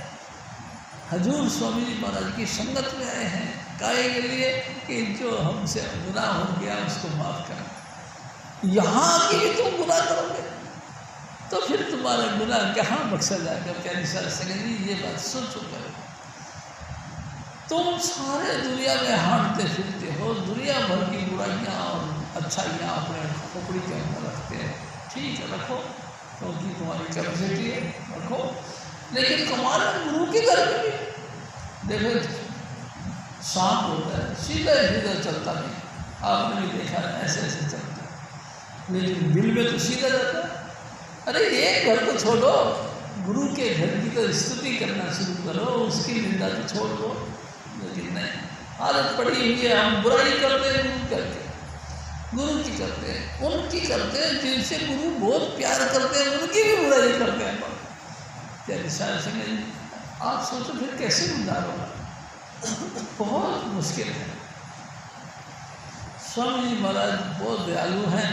हजूर स्वामी जी महाराज की संगत में आए हैं, काहे के लिए कि जो हमसे गुनाह हो गया उसको माफ़ करें। यहाँ आके भी तुम गुनाह करोगे तो फिर तुम्हारा गुनाह कहाँ बख्शा जाएगा। प्यारी साहब संगत जी, ये बात सोचो करो, तुम सारे दुनिया में हांटते फिरते हो, दुनिया भर की बुराइयाँ और अच्छाइयाँ अपने खोपड़ी के अंदर रखते हैं। ठीक है, रखो, क्योंकि तुम्हारी कैपेसिटी है, रखो, लेकिन तुम्हारे गुरु के घर में भी देखो सांप होता है, सीधा सीधा चलता नहीं, आपने भी देखा ऐसे ऐसे चलता है, लेकिन दिल में तो सीधा जाता है। अरे एक घर को छोड़ो, गुरु के घर की तो स्तुति करना शुरू करो, उसकी निंदा तो छोड़ दो। लेकिन नहीं, आदत पड़ी हुई है, हम बुराई करते हैं गुरु की करते हैं, उनकी करते हैं जिनसे गुरु बहुत प्यार करते हैं, उनकी भी बुराई करते हैं। प्यारी साहब संगत जी, आप सोचो फिर कैसे उद्धार होगा, बहुत मुश्किल है। स्वामी जी महाराज बहुत दयालु हैं,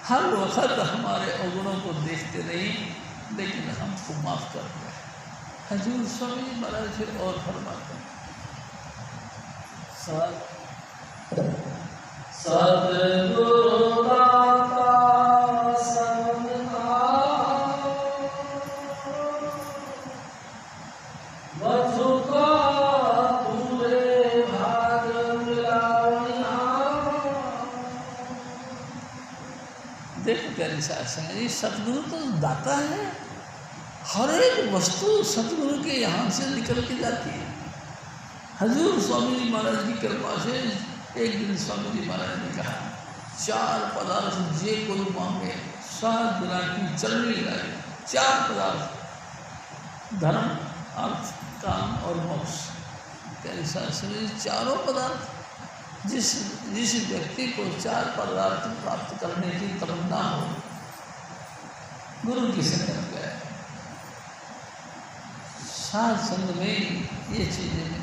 हर वक्त हमारे अवगुणों को देखते नहीं, लेकिन हमको माफ़ करते हैं। हजूर स्वामी जी महाराज फिर और फरमाते हैं, सद्गुरु दाता सबका वधु का पूरे भाग मिलानिया। देखो प्यारी साहब जी, सतगुरु तो दाता है, हर एक वस्तु सतगुरु के यहाँ से निकल के जाती है। हजूर स्वामी जी महाराज की कृपा से एक दिन स्वामी जी महाराज ने कहा, 4 पदार्थ जे कोई मांगे 7 गुना की चलनी लाए। 4 पदार्थ, धर्म, अर्थ, काम और मोक्ष। प्यारी शास्त्री, चारों पदार्थ, जिस व्यक्ति को 4 पदार्थ प्राप्त करने की तमन्ना हो, गुरु की संगत में आए, साध संग में ये चीज़ें मिलती हैं।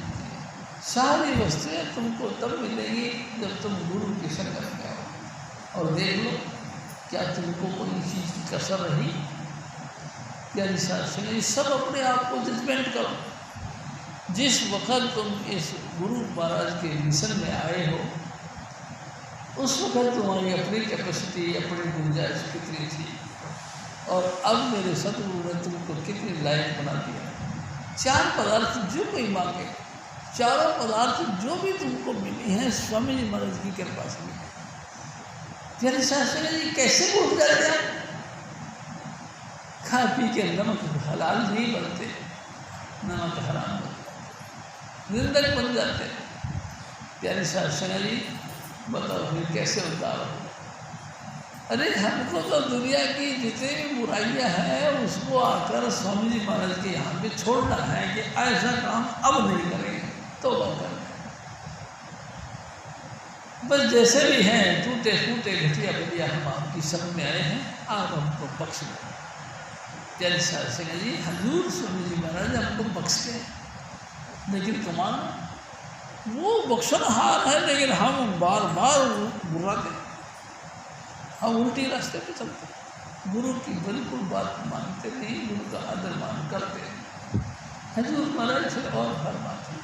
सारी वस्तुएं तुमको तब मिलेंगी जब तुम गुरु की संगत में आओ। और देख लो, क्या तुमको कोई चीज़ की कसर रही? प्यारी शास्त्री, सब अपने आप को जजमेंट करो। जिस वक्त तुम इस गुरु महाराज के मिशन में आए हो, उस वक्त तुम्हारी अपनी कैपेसिटी, अपनी गुंजाइश कितनी थी, और अब मेरे सतगुरु ने तुमको कितनी लायक बना दिया। 4 पदार्थ जो कोई मांगे, चारों पदार्थ जो भी तुमको मिली हैं, स्वामी जी महाराज की कृपा से मिली। प्यारे शास्त्री जी, कैसे भूल जाते हैं? खा पी के नमक हलाल नहीं बनते, नमक हराम बनते, निंदक बन जाते हैं। प्यारे शास्त्री जी, बताओ फिर कैसे उद्धार हो? अरे हमको तो दुनिया की जितनी भी बुराइयां हैं उसको आकर स्वामी जी महाराज के यहाँ पे छोड़ना है कि ऐसा काम अब नहीं करेंगे, तो करना। बस जैसे भी हैं, टूटे फूटे घटिया बढ़िया हम आपकी शरण में आए हैं, आप हमको बख्श दें। प्यारे शास्त्री जी, हजूर स्वामी जी महाराज हमको बख्शते हैं, लेकिन कमाल वो बख्शनहार है, लेकिन हम बार बार बुराते हैं, हम उल्टी रास्ते पे चलते हैं, गुरु की बिल्कुल बात मानते नहीं, गुरु का आदर मान करते हैं। हजूर महाराज से और फरमाते हैं,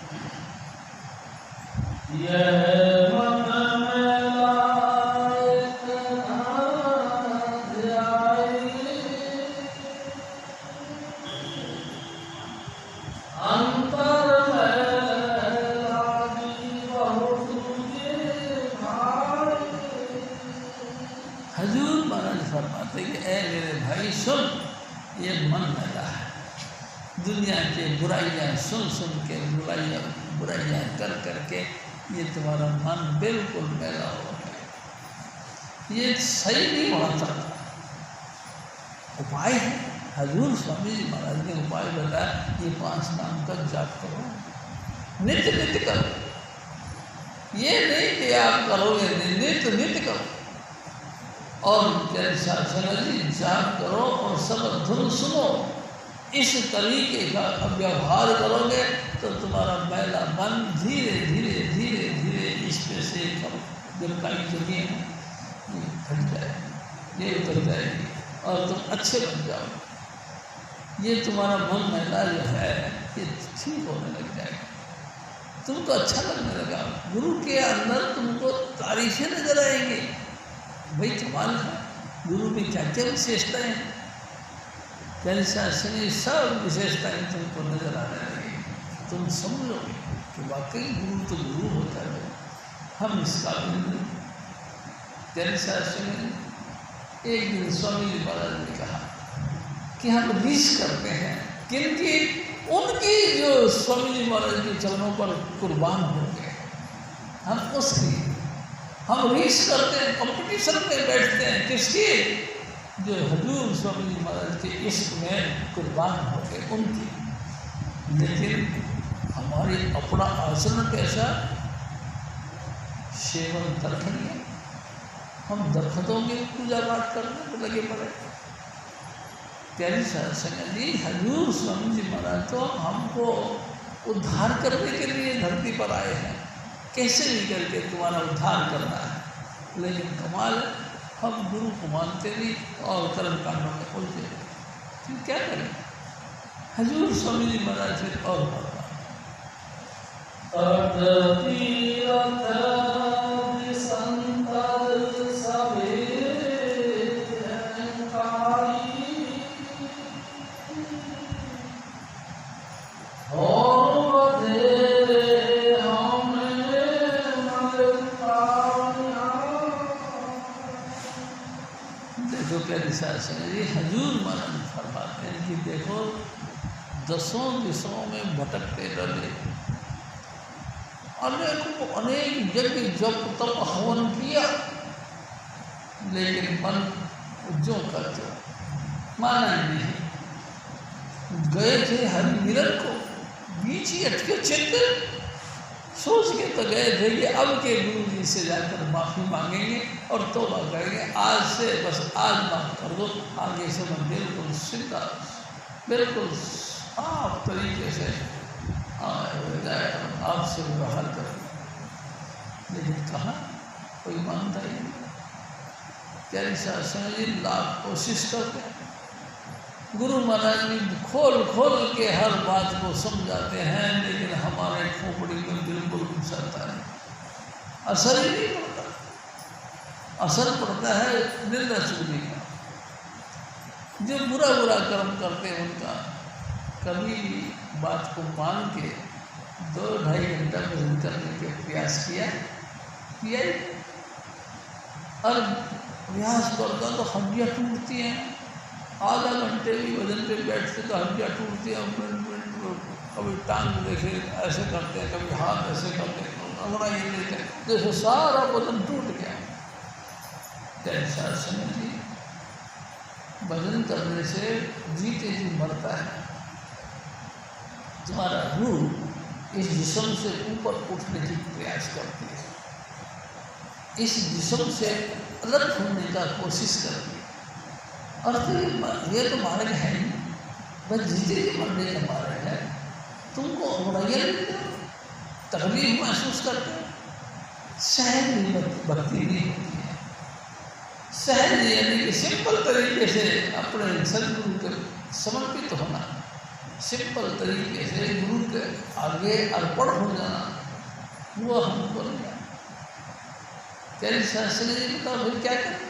हजूर महाराज फरमाते कि ऐ मेरे भाई सुन, ये मन मैला है, दुनिया के बुराइयाँ सुन सुन के, बुराइयाँ कर कर के ये तुम्हारा मन बिल्कुल मैला हो गया। ये सही नहीं होना चाहता। उपाय है, हजूर स्वामी जी महाराज ने उपाय बताया, ये 5 नाम का जाप करो, नित्य नित्य करो। ये नहीं कि आप करोगे, नित्य नित्य करो। और शासना जी जाप करो और सब धुन सुनो। इस तरीके का व्यवहार करोगे तो तुम्हारा मैला मन धीरे धीरे धीरे धीरे इस पे से जब कहीं जमी है ये घट जाएगी, ये उतर जाएगी और तुम अच्छे बन जाओगे। ये तुम्हारा मन मैला जो है ये ठीक होने लग जाएगा, तुमको अच्छा लगने लगा। गुरु के अंदर तुमको तारीफें नजर आएंगी। भाई कमाल है, गुरु में क्या क्या विशेषताएं हैं, शास्त्री सब विशेषताएं तुमको नजर आने लगेगी। तुम समझोगे कि वाकई गुरु तो गुरु होता है, हम इसका नहीं। शास्त्री ने एक दिन स्वामी जी महाराज ने कहा कि हम रीस करते हैं किनकी, उनकी जो स्वामी जी महाराज के चरणों पर कुर्बान हो गए, हम उसकी हम रीस करते हैं, कंपटीशन में बैठते हैं किसकी, जो हजूर स्वामी जी महाराज के इश्क में कुर्बान हो गए उनकी। लेकिन हमारी अपना आचरण कैसा, सेवन दरखनी, हम दरख्तों की पूजा पाठ करने को लगे पड़े। प्यारी संगत जी, हजूर स्वामी जी महाराज तो हमको उद्धार करने के लिए धरती पर आए हैं, कैसे भी करके तुम्हारा उद्धार करना है। लेकिन कमाल, हम गुरु को मानते नहीं और कर्म कांडों में उलझे। फिर क्या करें, हजूर स्वामी जी महाराज फिर और जी हजूर महाराज फरमाते हैं कि देखो, 10 दिशाओं में भटकते रहे, अनेक यज्ञ जप तप हवन किया, लेकिन मन जो करते माना ही नहीं। गए थे हरि मिलन को, बीच ही अटके चित्त, सोच के तो गए थे कि अब के गुरु जी से जाकर माफ़ी मांगेंगे और तौबा करेंगे, आज से बस आज माफ़ कर दो, आगे से मैं बिल्कुल सीधा बिल्कुल साफ तरीके से आपसे व्यवहार करेंगे। लेकिन कहाँ कोई मानता ही नहीं। प्यारी शासन जी लाख कोशिश करते हैं, गुरु महाराज जी खोल खोल के हर बात को समझाते हैं, लेकिन हमारे खोपड़ी में बिल्कुल घुसता नहीं, असर ही नहीं पड़ता। असर पड़ता है निंदा चुगली का। जो बुरा बुरा कर्म करते हैं उनका कभी बात को मान के 2-2.5 घंटा भजन करने के प्रयास किया और प्रयास करता तो हड्डियाँ टूटती हैं। आधा घंटे भी भजन पे बैठते तो हड्डियाँ टूटती हैं, कभी टांग देखे ऐसे करते हैं, कभी हाथ ऐसे करते हैं, अंगड़ा ये लेते हैं, जैसे सारा वजन टूट गया। कैसा समझिए, भजन करने से जीते जी मरता है। तुम्हारा रूह इस जिस्म से ऊपर उठने की प्रयास करती है, इस जिस्म से अलग होने का कोशिश करती है। और तो ये तो मार्ग है नहीं, बस जीते जी मरने का मार्ग है। तुमको तकलीफ महसूस करते हैं, सहज भक्ति नहीं होती है। सहज यानी कि सिंपल तरीके से अपने सदगुरु के समर्पित होना, सिंपल तरीके से गुरु के आगे अर्पण हो जाना, वो हमको नहीं। तेरे शास्त्री जी बताओ फिर क्या करें।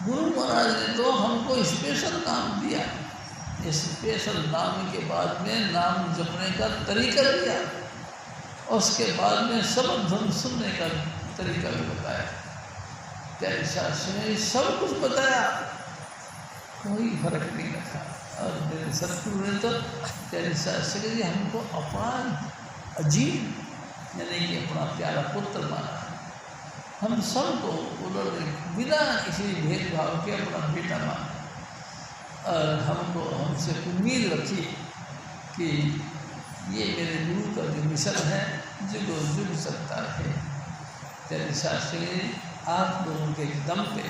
गुरु महाराज ने तो हमको स्पेशल नाम दिया, इस स्पेशल नाम के बाद में नाम जपने का तरीका दिया, और उसके बाद में सब धुन सुनने का तरीका भी बताया। तेरे शास्त्री ने सब कुछ बताया, कोई फर्क नहीं रखा। और मेरे सतगुरु ने तो तेरे शास्त्री जी हमको अपना अजीब यानी कि अपना प्यारा पुत्र माना, हम सबको उन्होंने बिना किसी भेदभाव के अपना बेटा माना और हमको हमसे उम्मीद रखी कि ये मेरे गुरु का जो मिशन है जो जुड़ सकता है। तेरे शास्त्री आप लोगों के दम पे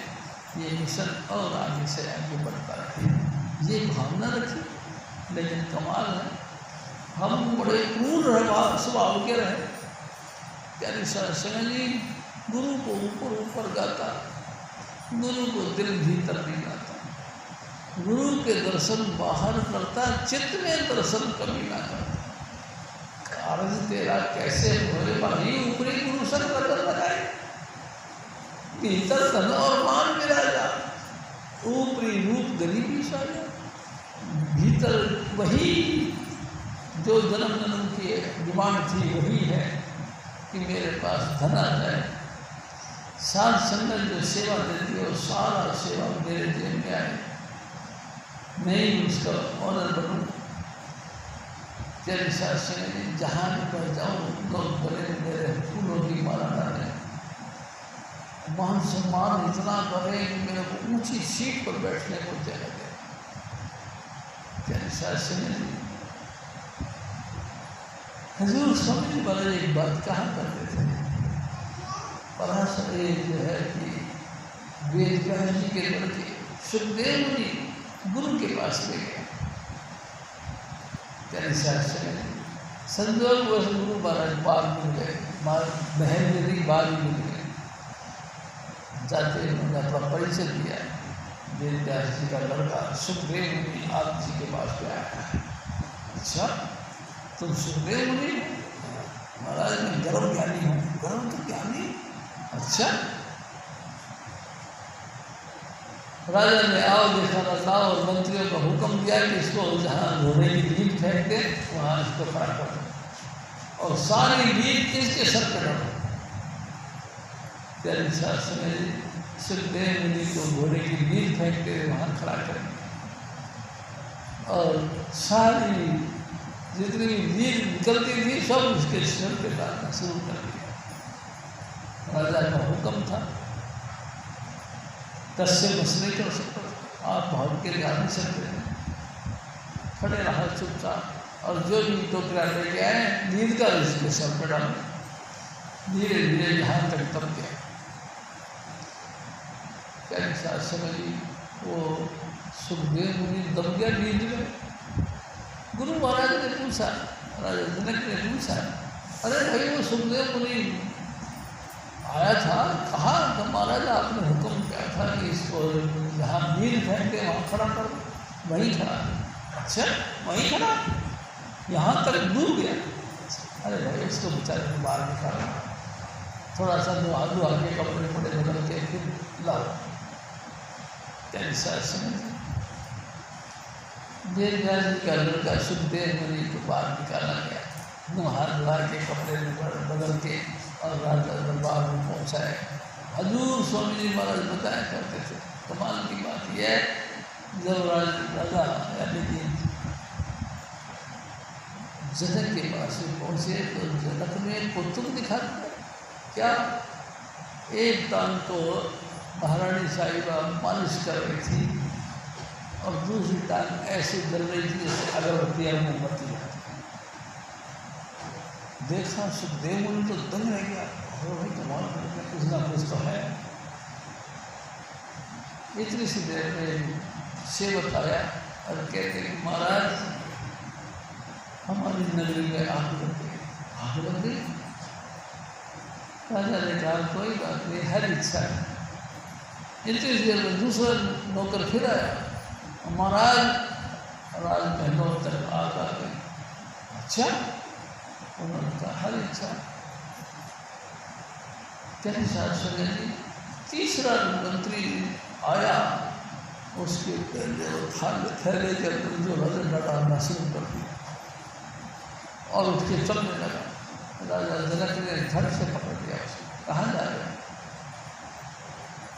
ये मिशन और आगे से आगे बढ़ता रहे, ये भावना रखी। लेकिन कमाल है, हम बड़े क्रूर स्वभाव के रहे। प्यारे शास्त्री जी गुरु को ऊपर ऊपर गाता, गुरु को दिल भीतर नहीं गाता, गुरु के दर्शन बाहर करता, चित्त में दर्शन कभी ना करता। कार्य तेरा कैसे भोले भाई, ऊपरी गुरु सर बदल लगाए, भीतर धन और मान विराजा, ऊपरी रूप गरीबी साजा। भीतर वही जो जन्म जन्म की डिमांड थी वही है कि मेरे पास धन आ जाए। साध संगत जो सेवा देती है वो सारा सेवा मेरे जेब में आए, मैं ही उसका ऑनर बनूँ। तेरे साथ संगत जहाँ भी पर जाऊँ लोग बोले मेरे फूलों की माला डालें, मान सम्मान इतना करे कि मेरे को ऊंची सीट पर बैठने को जगह दे। तेरे साथ संगत हजूर स्वामी महाराज एक बात कहा करते थे, पराशर जो है कि वेद व्यास जी के लड़के सुखदेव जी गुरु के पास ले गए। तेरे शास्त्र संजोग वश गुरु महाराज बाल मिल गए, बहन मेरी बाल मिल गए। जाते उन्होंने अपना परिचय दिया, वेद व्यास जी का लड़का सुखदेव जी आप जी के पास पे आया है। अच्छा तुम सुखदेव मुनि महाराज मैं गर्व ज्ञानी हूँ। गर्व तो ज्ञानी? अच्छा राजा ने आओ देखा था और मंत्रियों का हुक्म दिया कि इसको जहाँ घोड़े की लीड फेंक दे वहाँ इसको खड़ा कर दो और सारी लीड इसके सर पर डालो। तेरे शास्त्र में सुखदेव मुनि को घोड़े की लीड फेंकते वहाँ खड़ा कर और सारी जितनी लीड निकलती थी सब उसके सिर पे डालना शुरू कर दिया। राजा का हुक्म था, तस्से बस नहीं कर सकता, आप भाग के जा नहीं सकते थे, खड़े रहा चुपचाप और जो भी टोकरा लेके आए नींद का इसके सर पे डाले, धीरे धीरे यहाँ तक दब गया। क्या साथ समझी वो सुखदेव मुनि दब गया नींद में। गुरु महाराज ने पूछा, राजा जनक ने पूछा, अरे भाई वो सुखदेव मुनि आया था, कहा तो महाराज आपने हुक्म किया था कि इसको जहाँ नील फेंकते वहाँ खड़ा कर, वहीं खड़ा। अच्छा वहीं खड़ा, यहाँ तक डूब गया। अरे भाई इसको बेचारे को बाहर निकाला, थोड़ा सा आलू आगे कपड़े पड़े बदल के फिर लाओ। कैसा समझ वेद व्यास जी का लड़का सुखदेव मुनि को बाहर निकाला गया, हाथ धुआ के कपड़े में बदल के और राजा दरबार में पहुँचाए। हजूर स्वामी जी महाराज बताया करते थे, कमाल की बात यह है जब राजा यानी कि जनक के पास में पहुँचे तो जनक ने कौतुक दिखा क्या, एक टांग तो महारानी साहिबा मालिश कर रही थी और दूसरी टांग ऐसे जल रही थी जैसे अगरबत्तियाँ मोमबत्ती जाती। देखा सुखदेव मुनि तो दंग रह गया, और भाई कमाल करके कुछ ना कुछ तो है। इतनी सी देर में सेवक आया और कहते कि महाराज हमारी नगरी में आग लग गई। आग लग गई? राजा ने कहा कोई बात नहीं, हर इच्छा है। इतनी देर में दूसरा नौकर फिर आया, महाराज राजमहलों तक आग आ गई। अच्छा उन्होंने कहा हर इच्छा। कैसे शासन तीसरा मंत्री आया, उसके पहले वो थैले के अंदर जो वजन डालना शुरू कर दिया और उठ के चलने लगा। राजा जनक ने धड़ से पकड़ लिया उसको, कहाँ जा रहे हैं?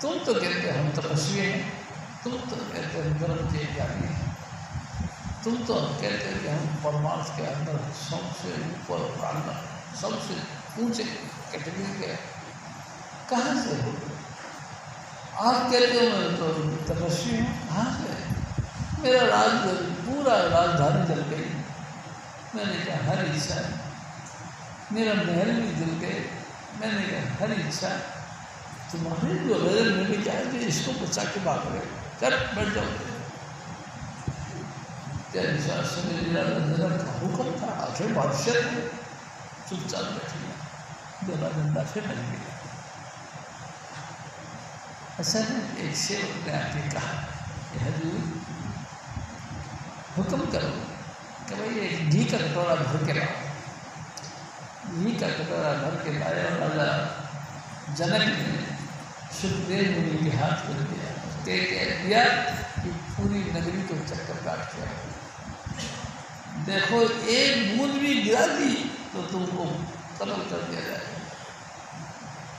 तुम तो कहते हम तपस्वी हैं, तुम तो कहते हैं धर्म के ज्ञानी हैं, तुम तो कहते हैं कि हम परमार्थ के अंदर सबसे ऊपर प्राण सबसे ऊंचे कैटेगरी के, कहाँ से हो? आप कहते हो मैं तो तपस्वी हूँ, कहाँ से? मेरा पूरा राजधानी जल गई। मैंने कहा हर इच्छा, मेरा महल भी जल गए। मैंने कहा हर इच्छा, तुम्हारे जो रजन में भी क्या है कि इसको बचा के भाग रहे, चल बैठ जाओ। जनक का हुक्म था, आखिर बादशाह थे, चुपचाप बैठे। दोनों बंदा फिर लग गया। ऐसा नहीं, एक सेवक ने आके कहा हजूर हुक्म करो कि भाई एक घी का कटोरा भर के लाओ। घी का कटोरा भर के लाया। राजा जनक ने सुखदेव मुनि के हाथ में दिया, कह दिया कि पूरी नगरी को चक्कर काट के देखो, एक बूंद भी गिरा दी तो तुमको कत्ल कर दिया जाएगा।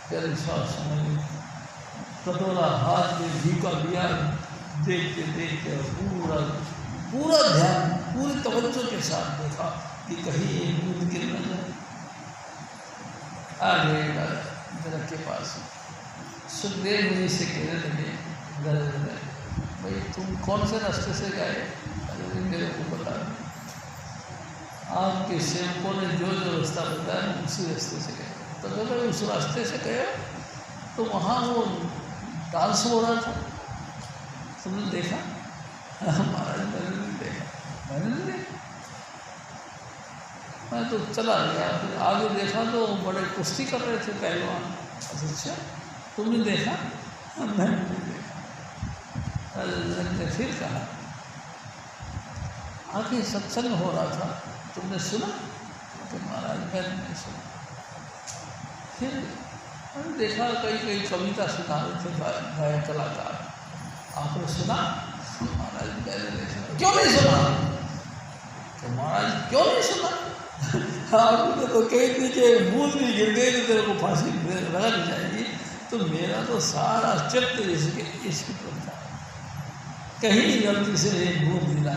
प्यारे साहब समझ, कटोरा हाथ में घी का लिया, देखते देखते पूरा ध्यान, पूरी तवज्जो के साथ देखा कि कहीं एक बूंद गिर न जाए। आ गए जनक के पास। सुखदेव मुनि से कहने लगे, भाई तुम कौन से रास्ते से गए? अरे मेरे को बता। आपके सेवकों ने जो जो रास्ता बताया उसी रास्ते से गए। तो जब उस रास्ते से गए तो वहाँ वो डांस हो रहा था, तुमने देखा? महाराज मैंने नहीं देखा, मैंने नहीं देखा। मैं तो चला गया, फिर आगे देखा तो बड़े कुश्ती कर रहे थे पहलवान। अच्छा तुमने देखा? मैंने नहीं देखा। ने फिर कहा, आगे सत्संग हो रहा था, तुमने सुना? तो महाराज मैंने नहीं सुना। फिर मैंने देखा कई कविता सुना रहे थे गायक कलाकार, आपने सुना? महाराज मैंने नहीं सुना। क्यों नहीं सुना? तो महाराज क्यों नहीं सुना? आपने तो कही थी कि बूंद भी गिर गई तो तेरे को फांसी लगा दी जाएगी। तो मेरा तो सारा चित्त इसकी तरफ था, कहीं गलती से एक बूंद गिरा,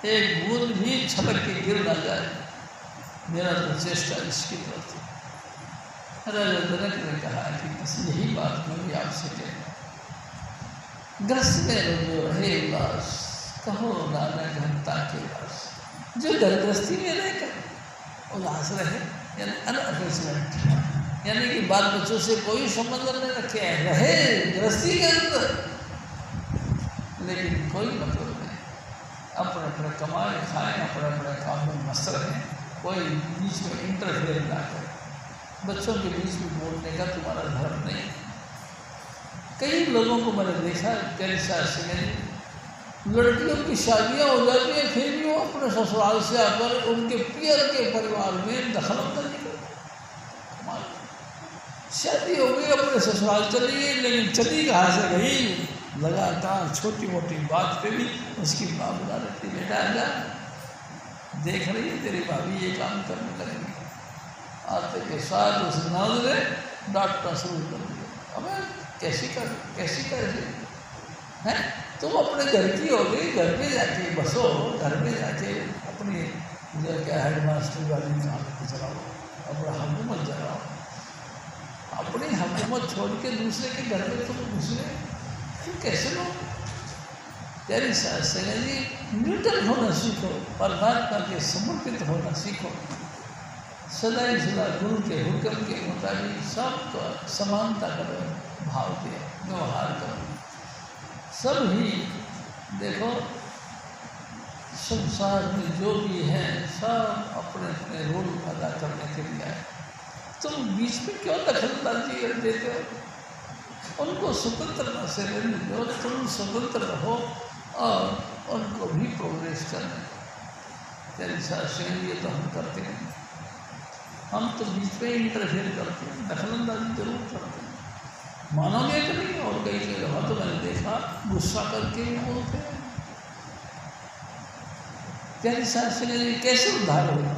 एक बूंद भी छलक के गिर ना जाए, मेरा तो चेष्टा इसकी तरफ थी। राजा जनक ने कहा कि बस यही बात मैं भी आपसे कहूँ, ग्रस्त में जो रहे उदास, कहो नाना घंटा के पास। जो घर गृहस्थी में रहकर उदास रहे, यानी अनअटैचमेंट, यानी कि बाल बच्चों से कोई संबंध नहीं रखे, रहे गृहस्थी के अंदर लेकिन कोई मतलब नहीं, अपने अपने कमाए खाएं, अपने अपने काम में मस्त रहें, कोई बीच में इंटरफेयर ना करे। बच्चों के बीच में बोलने का तुम्हारा धर्म नहीं। कई लोगों को मैंने देखा, कैसा लड़कियों की शादियाँ हो जाती हैं, फिर भी वो अपने ससुराल से आकर उनके पियर के परिवार में दखलअंदाजी करते। शादी हो गई, अपने ससुराल चली गई, लेकिन चली कहाँ से गई? लगातार छोटी मोटी बात पे भी उसकी माँ बुला रहती, बेटा आजा, देख रही है तेरी भाभी ये काम करने लगेंगे। आते के साथ उस नाज़ ने डांटना शुरू कर दिया। अब कैसी कर हैं? तुम अपने घर की हो गई, घर पे जाके बसो, घर पे जाके अपनी जो क्या हेडमास्टर वाली काम को चलाओ, अपना हुकूमत चलाओ। अपनी हुकूमत छोड़ के दूसरे के घर में तुम घुसने कैसे लोग? तेरी सेना जी न्यूट्रल होना सीखो, परमात्मा के समर्पित होना सीखो, सदा ही सदा गुरु के हुक्म के मुताबिक सबको समानता करो, भाव के व्यवहार करो। सब ही देखो संसार में जो भी है सब अपने अपने रोल अदा करने के लिए है। तुम बीच में क्यों दखलंदाजी देते हो? उनको स्वतंत्रता से रहने दो, तुम स्वतंत्र रहो और उनको भी प्रोग्रेस करने। तेरे साथ ये तो हम करते हैं, हम तो बीच में इंटरफेयर करते हैं, दखलंदाजी जरूर करते हैं, मानोगे कि नहीं? और कई जगह तो मैंने देखा गुस्सा करके ही बोलते हैं। तेरे साथ कैसे उद्धार होगा?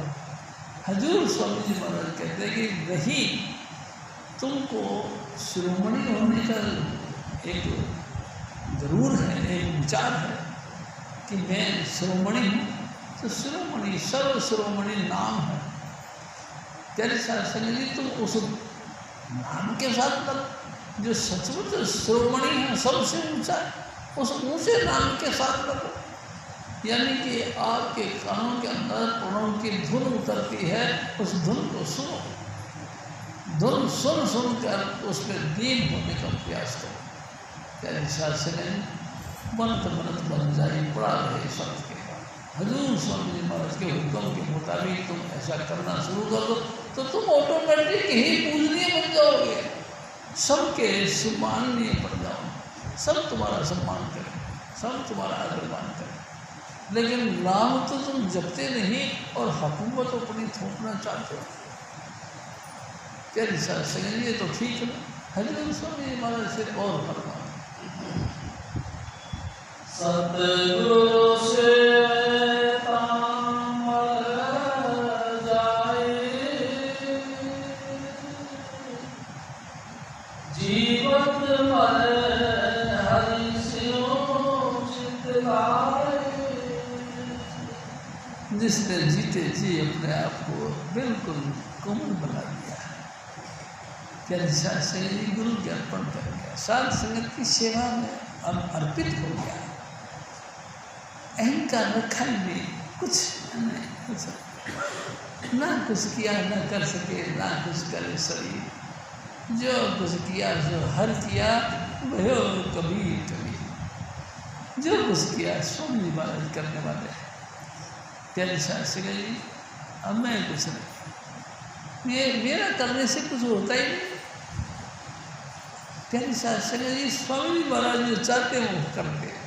हजूर स्वामी जी महाराज कहते हैं कि वही तुमको शिरोमणि होने का एक जरूर है, एक विचार है कि मैं शिरोमणि हूँ, तो शिरोमणि सर्व शिरोमणि नाम है। तेरे साथ तुम उस नाम के साथ मतलब जो सचमुच शिरोमणि है, सबसे ऊंचा है, उस ऊंचे नाम के साथ लगो। यानी कि आपके कानों के अंदर प्रणव की धुन उतरती है, उस धुन को सुनो, धुन सुन सुन कर उस पर लीन होने का प्रयास करो। क्या हिसाब से नहीं बनत बनत बन जाए, पड़ा रहे संत के हजूर स्वामी जी महाराज के हुक्म के मुताबिक तुम ऐसा करना शुरू कर दो तो तुम ऑटोमेटिक ही पूजनीय बन जाओगे, सबके सम्माननीय बन जाओगे, सब तुम्हारा सम्मान करें, सब तुम्हारा आदर मान करें। लेकिन नाम तो तुम जपते नहीं और हुकूमत अपनी थोपना चाहते हो। क्या हिसाब से ये तो ठीक है। हजूर स्वामी जी महाराज से और फरमा, सतगुरु से जिसने जीते जी अपने आप को बिल्कुल कोमल बना दिया, क्या से गुरु के अर्पण कर गया, साध संगत की सेवा में अब अर्पित हो गया, अहंकार रखा ही नहीं, कुछ नहीं, कुछ ना कुछ किया ना कर सके, ना कुछ करे शरीर, जो कुछ किया जो हर किया भयो कभी कभी, जो कुछ किया स्वामी महाराज करने वाले हैं। प्यारे शास्त्री जी, अब मैं कुछ नहीं, ये मेरा करने से कुछ होता ही नहीं। प्यारे शास्त्री जी, स्वामी महाराज जो चाहते हैं वो करते हैं,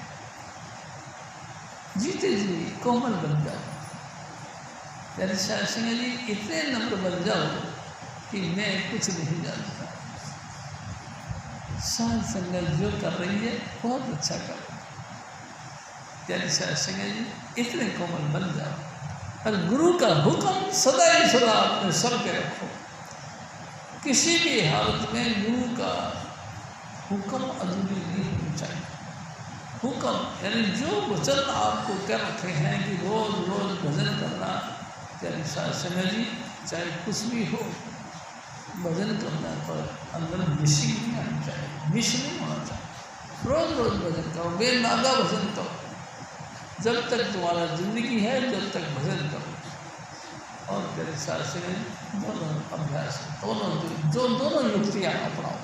जीते जी कोमल बन जाओ। प्यारे शास्त्री जी, इतने नम्र बन जाओ कि मैं कुछ नहीं जानता, साध संगत जो कर रही है बहुत अच्छा कर रही है। प्यारे शास्त्री जी, इतने कोमल बन जाओ और गुरु का हुक्म सदा ही सदा अपने सर पे रखो। किसी भी हालत में गुरु का हुक्म अधूरी नहीं होनी चाहिए। हुक्म यानी जो वचन आपको कह रखे हैं कि रोज रोज भजन करना, प्यारे शास्त्री जी, चाहे कुछ भी हो, भजन करना पर अंदर मिसिंग नहीं आनी चाहिए, मिस नहीं होना चाहिए। रोज रोज भजन करो, बेनागा भजन करो, जब तक तुम्हारा जिंदगी है जब तक भजन करो। और मेरे शास्त्री दोनों अभ्यास, दोनों युक्तियाँ अपनाओ,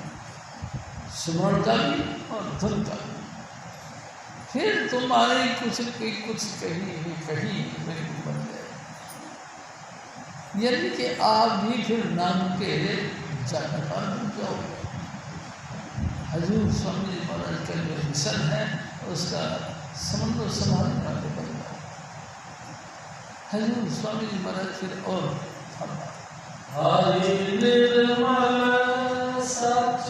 स्मरण का भी और धुन का भी, फिर तुम्हारी कुछ कहीं नहीं बन जाए। यानी कि आप भी फिर नाम के जानकार बन जाओगे। हजूर स्वामी जी महाराज का जो मिशन है उसका समन्वय संभालने वाले बन जाओ। हजूर स्वामी जी महाराज फिर और हरि निर्मल सच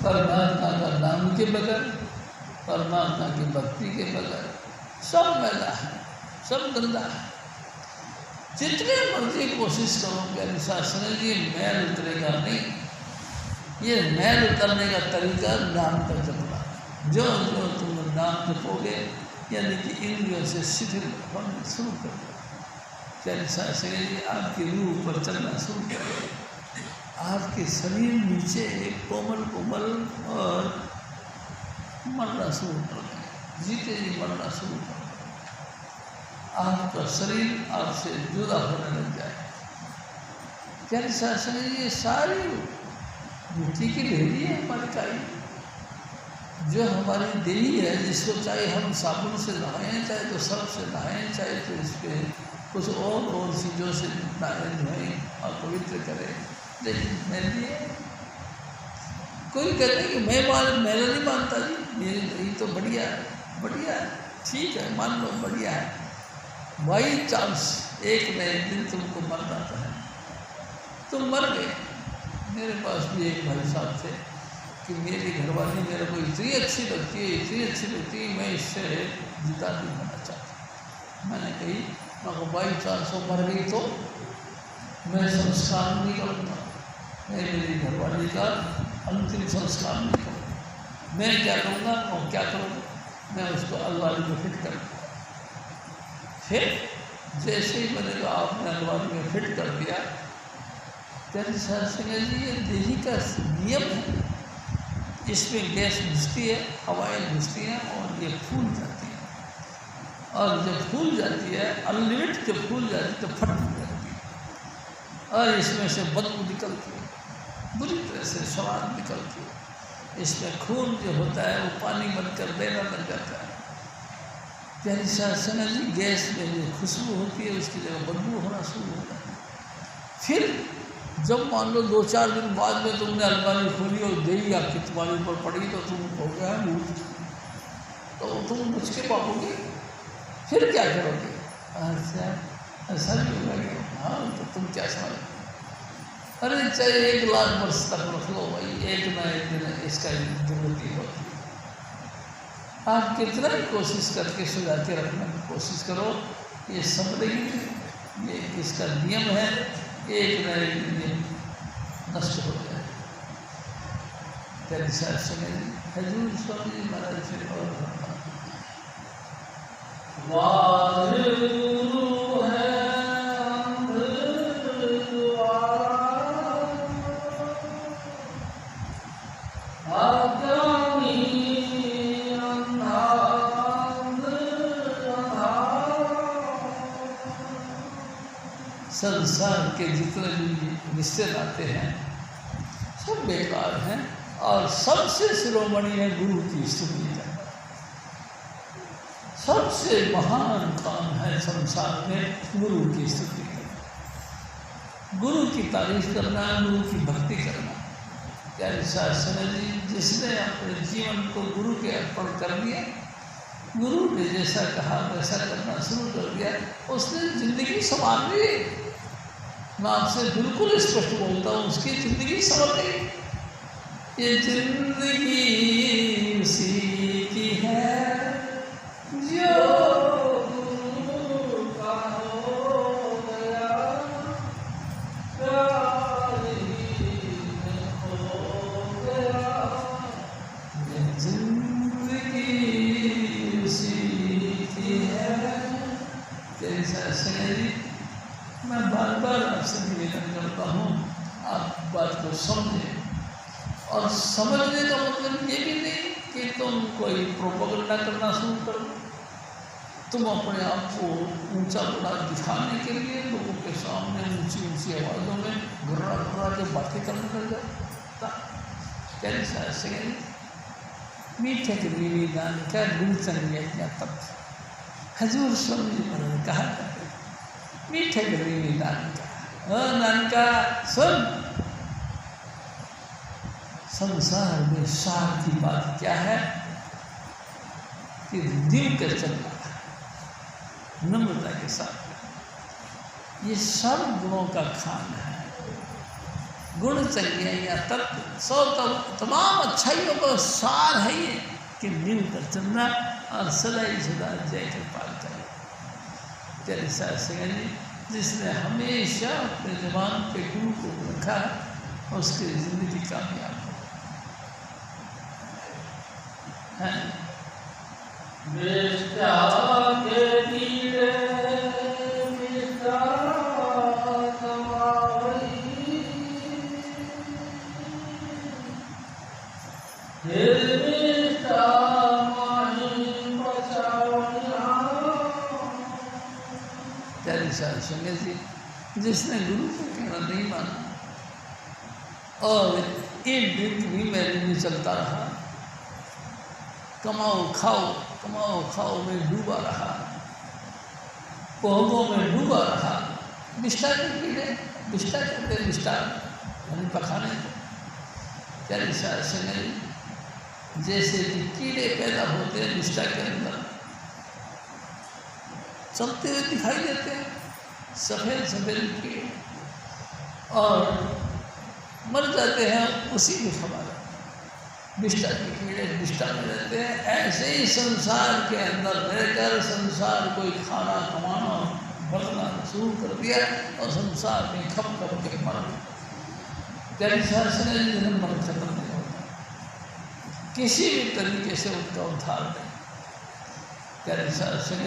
परमात्मा का नाम के बगैर, परमात्मा की भक्ति के बगैर सब मैला है, सब गंदा है। जितने मर्जी कोशिश करो प्यारे शास्त्री जी, मैल उतरेगा नहीं। ये मैल उतरने का तरीका नाम का जपना, जो जो तुम नाम जपोगे यानी कि इंद्रियों से शिथिल होना शुरू कर दो। प्यारे शास्त्री जी, आपकी रूह पर चलना शुरू कर दो, आपके शरीर नीचे कोमल कोमल और मरना शुरू कर दें, जीते जी मरना शुरू कर दें, आपका शरीर आपसे जुदा होने लग जाए। प्यारे शास्त्री जी, ये सारी मिट्टी की ढेरी है हमारी काई, जो हमारी देही है, जिसको चाहे हम साबुन से नहाएं, चाहे तो सर्फ से नहाएं, चाहे तो इस पर कुछ और चीज़ों से नहाएं धोएं और पवित्र करें, लेकिन मेरे लिए कोई कहते हैं कि मैं नहीं मानता जी, मेरी दही तो बढ़िया है, बढ़िया है, ठीक है, मान लो बढ़िया है। बाई चांस एक न एक दिन तुमको मर जाता है, तुम मर गए। मेरे पास भी एक भाई साहब थे कि मेरी घरवाली मेरे को इतनी अच्छी लगती है, इतनी अच्छी लगती है, मैं इससे जुदा नहीं होना चाहता। मैंने कही मैं बाई चांस वो मर गई तो मैं संस्कार नहीं करूँगा, मैं मेरी घरवाली का अंतिम संस्कार नहीं करूँगा, मैं क्या करूँगा और क्या करूँगा, मैं उसको अलमारी में फिट कर दूँगा। फिर जैसे ही मैंने कहा आपने अलमारी में फिट कर दिया, कहते साहब सिंह जी ये देही का नियम है, इसमें गैस घुसती है, हवाएं घुसती हैं और ये फूल जाती है, और जब फूल जाती है अनलिमिट जब फूल जाती है तो फट जाती है और इसमें से बदबू निकलती है, बुरी तरह से स्वाद निकलती है, इसमें खून जो होता है वो पानी बनकर बहना लग जाता है। प्यारी शासना जी गैस में जो खुशबू होती है उसकी जगह बदबू होना शुरू हो जाती है। फिर जब मान लो 2-4 दिन बाद में तुमने अलमारी खोली और देही आपकी तुम्हारे ऊपर पड़ी तो तुम हो गया भूत, तो तुम मुझ के पाओगे, फिर क्या करोगे? अच्छा ऐसा भी होगा क्या? हाँ तो तुम क्या समझ, अरे चाहे 1 लाख वर्ष तक रख लो भाई, एक ना एक दिन इसका जरूरत ही होती है। आप कितना ही कोशिश करके सुधा के रखने की कोशिश करो, ये सब नहीं, ये इसका नियम है, एक न एक दिन नष्ट हो जाए। तेरे साथ सुने हजूर स्वामी जी महाराज से वाहिगुरु है संसार के जितने भी रिश्ते नाते हैं सब बेकार हैं, और सबसे शिरोमणि है गुरु की स्तुति करना। सबसे महान काम है संसार में गुरु की स्तुति करना, गुरु की तारीफ करना, गुरु की भक्ति करना। प्यारे शास्त्री जी जिसने अपने जीवन को गुरु के अर्पण कर दिया, गुरु ने जैसा कहा वैसा करना शुरू कर दिया, उसने जिंदगी संवार ली। मैं आपसे बिल्कुल स्पष्ट बोलता हूँ, उसकी ज़िंदगी संवर गई। ये जिंदगी उसी की है जो गुरु का हो गया, प्यार ही में खो गया। ये जिंदगी उसी की है। जैसा शहरी मैं बार बार आपसे निवेदन करता हूँ, आप बात को समझें, और समझने का मतलब ये भी नहीं कि तुम कोई प्रोपेगेंडा करना शुरू कर दो, तुम अपने आप को ऊंचा बड़ा दिखाने के लिए लोगों के सामने ऊंची ऊंची आवाज़ों में घुर्रा घुर्रा के बातें करने लग जाता। कैसे ऐसे मीठे के लिए दान का गुल चंगिया तब हजूर स्वामी जी महाराज कहा करते मीठे के लिए नानका सुन, संसार में सार की बात क्या है कि दिल कर चलना, नम्रता के साथ, ये सब गुणों का खान है। गुण चाहिए या तत्व सौ तमाम अच्छाइयों का सार है ये कि मिल कर चलना और सदा ही सदा जय कृपाल करें। तेरे साथ जिसने हमेशा अपने जबान पे गुरु को रखा उसकी जिंदगी कामयाब है। संगे जी जिसने गुरु को कहना नहीं माना और एक दिन भी मेरे में चलता रहा, कमाओ खाओ में डूबा रहा, भोगों में डूबा रहा, निष्ठा के कीड़े निष्ठा करते निष्ठा यानी पखाने को। प्यारी संगे जैसे कि कीड़े पैदा होते हैं निष्ठा के अंदर, चलते हुए दिखाई देते हैं सफ़ेद सफ़ेद कीड़े, और मर जाते हैं उसी में हमारा निष्ठा के कीड़े निष्ठा में रहते हैं। ऐसे ही संसार के अंदर रहकर संसार कोई खाना कमाना बढ़ना शुरू कर दिया और संसार में खप खप के मर गए। प्यारी शासन जन्म मरण खत्म नहीं होता, किसी भी तरीके से उनका उद्धार नहीं। प्यारी शासन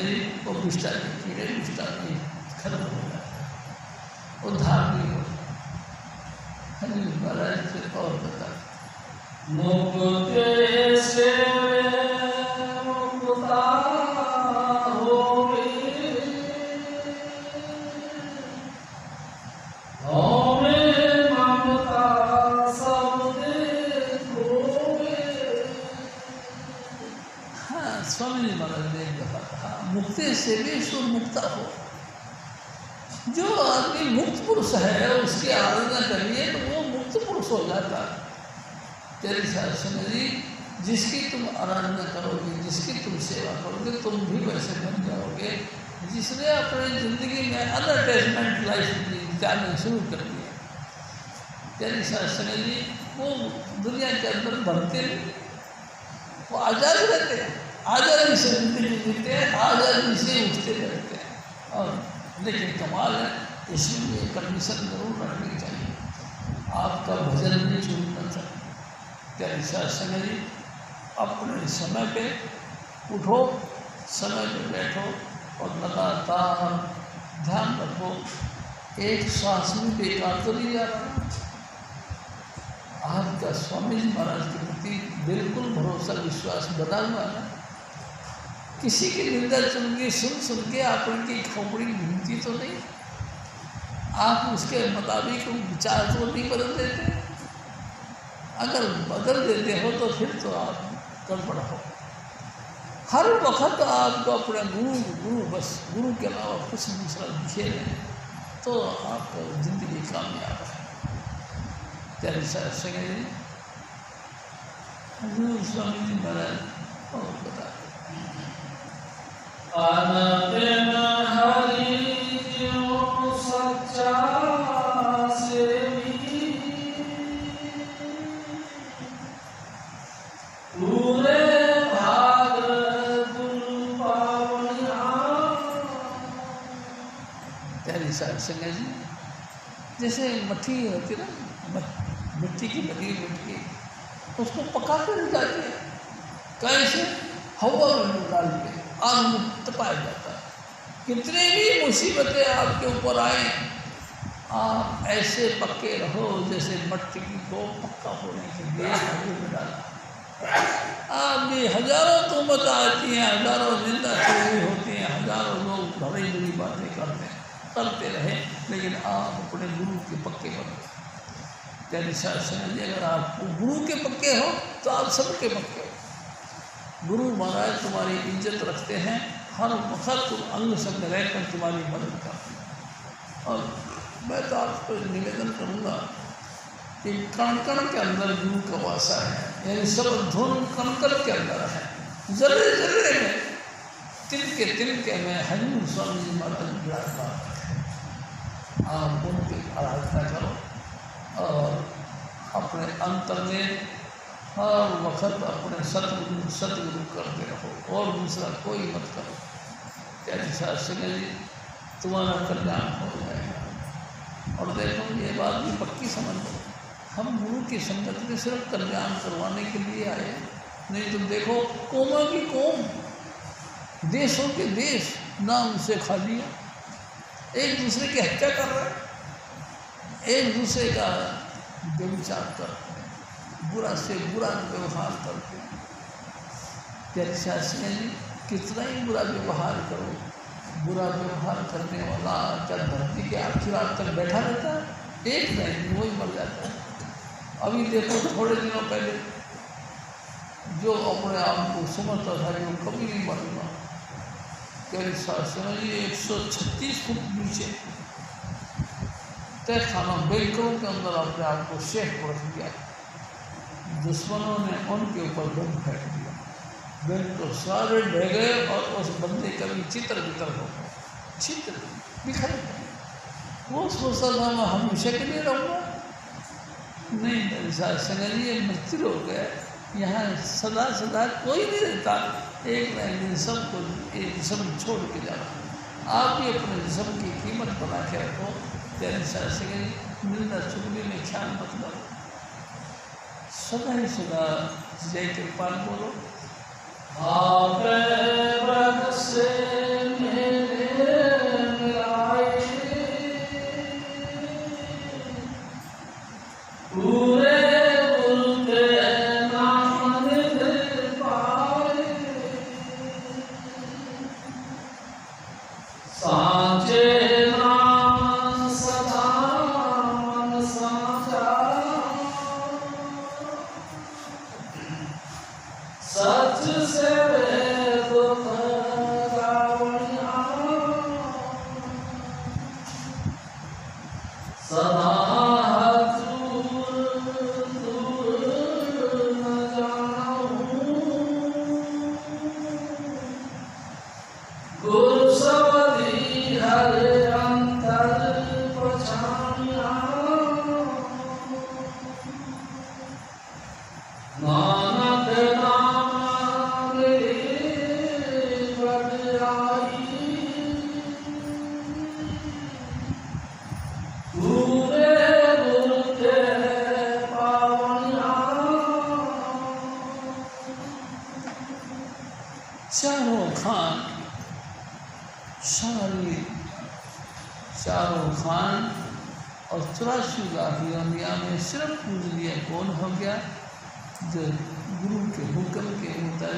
वो विष्टा के कीड़े विष्टा नहीं खत्म हो जाता, उद्धार नहीं होता। हजूर महाराज से और बता मुक्ति से मुक्ता होवे, हमें ममता सब देखोगे। हाँ, स्वामी जी महाराज ने एक दफा कहा, मुक्ति से भी ईश्वर मुक्ता हो। जो आदमी मुक्त पुरुष है उसकी आराधना करिए तो वो मुक्त पुरुष हो जाता है। तेरी शासन जी जिसकी तुम आराधना करोगे, जिसकी तुम सेवा करोगे, तुम भी वैसे बन जाओगे जिसने अपनी ज़िंदगी में अनअटैचमेंट लाइफ बिताना शुरू कर दिया। तेरी शासन जी वो दुनिया के अंदर बढ़ते नहीं, वो आज़ाद रहते हैं, आज़ादी से ज़िंदगी जीते हैं, आज़ादी से उठते रहते हैं। और लेकिन कमाल है, इसमें ये कंडीशन जरूर रखनी चाहिए, आपका भजन नहीं छूटना चाहिए। प्यारी शासन जी अपने समय पे उठो, समय पे बैठो और लगातार ध्यान रखो, एक श्वास भी बेकार तो नहीं जा रहा। आपका स्वामी जी महाराज के प्रति बिल्कुल भरोसा विश्वास बना हुआ है। किसी की निंदा चुनगी सुन के आप उनकी खोपड़ी घूमती तो नहीं, आप उसके मुताबिक विचार तो नहीं बदल देते। अगर बदल देते हो तो फिर तो आप गड़बड़ हो। हर वक्त आपको अपना गुरु बस गुरु के अलावा कुछ दूसरा दिखे नहीं तो आपका जिंदगी कामयाब है। प्यारे शासन जी हजूर स्वामी जी महाराज और बता हरि जो सच्चा सेवी, पूरे भाग गुरु पावनिया। प्यारी शासन जी जैसे मट्टी होती है ना, मिट्टी की बनी मिट्टी, उसको पका कर जाती है, कैसे हवा में डाल के आग में तपाया जाता है। कितने भी मुसीबतें आपके ऊपर आए, आप ऐसे पक्के रहो जैसे मट्टी को पक्का होने के लिए आग में डाला। आप भी हजारों तोहमत आती हैं, हजारों निंदा चोरी होती हैं, हजारों लोग बड़ी बड़ी बातें करते रहे, लेकिन आप अपने गुरु के पक्के बनो। प्यारी शासन जी अगर आप गुरु के पक्के हो तो आप सबके पक्के हो। गुरु महाराज तुम्हारी इज्जत रखते हैं, हर वक्त अंग संग रहकर तुम्हारी मदद करते हैं। और मैं तो आपको निवेदन करूँगा कि कण कण के अंदर गुरु का वासा है, यानी सब धुन कण कण के अंदर है, जर्रे जर्रे में तिनके में हजूर स्वामी जी महाराज विराजमान है। आप उनकी आराधना करो और अपने अंतर में हर वक्त अपने सतगुरु करते रहो और दूसरा कोई मत करो। प्यारी शासन जी तुम्हारा कल्याण हो जाएगा। और देखो ये बात भी पक्की समझ लो, हम गुरु की संगत में सिर्फ कल्याण करवाने के लिए आए, नहीं तो देखो कौमों की कौम, देशों के देश नाम से खा लिया, एक दूसरे की हत्या कर रहे हैं, एक दूसरे का व्यभिचार करते हैं, बुरा से बुरा व्यवहार करते हैं। प्यारे शासन जी कितना ही बुरा व्यवहार करो, बुरा व्यवहार करने वाला क्या धरती के आखिर रात तक बैठा रहता है? एक नहीं वही मर जाता है। अभी देखो थोड़े दिनों पहले जो अपने आप को समझता था कि वो कभी नहीं मरूंगा, प्यारी शासन जी 136 फुट नीचे तय खाना बैंकरों के अंदर अपने आप को शेख रख दिया। दुश्मनों ने उनके ऊपर बम फेंक दिया, बैंक तो सारे ढह गए और उस बंदे का भी चित्र बितर हो गए, चित्र बिखर गए। वो सोचता था मैं हमेशा के लिए रहूँगा, नहीं मेरे साथ संगली मृत्यु हो गया, यहाँ सदा सदा कोई नहीं रहता, एक ना एक दिन सबको एक जिस्म छोड़ के जाना। आप भी अपने जिस्म की कीमत बना के रखो। प्यारे शासन मिलना चुगली में ख्याल मत करो, सदा ही सदा जय कृपाल बोलो। आपे व्रत से मेरे मिलाए, पूरे गुरु के नाम निधि पाए, साचे नाम सदा मन साचा, सच से वेद गावनिया, सदा हजूर दूर न जाऊं, गुरु सवधि हरे अंतर पछानिया, नानक नाम मेरी बड़ाई, पूरे गुरु के पावनिया, चारों खान चारों खान और 84 लाख योनिया में सिर्फ पूज लिया कौन हो गया, जो गुरु के हुक्म के मुताबिक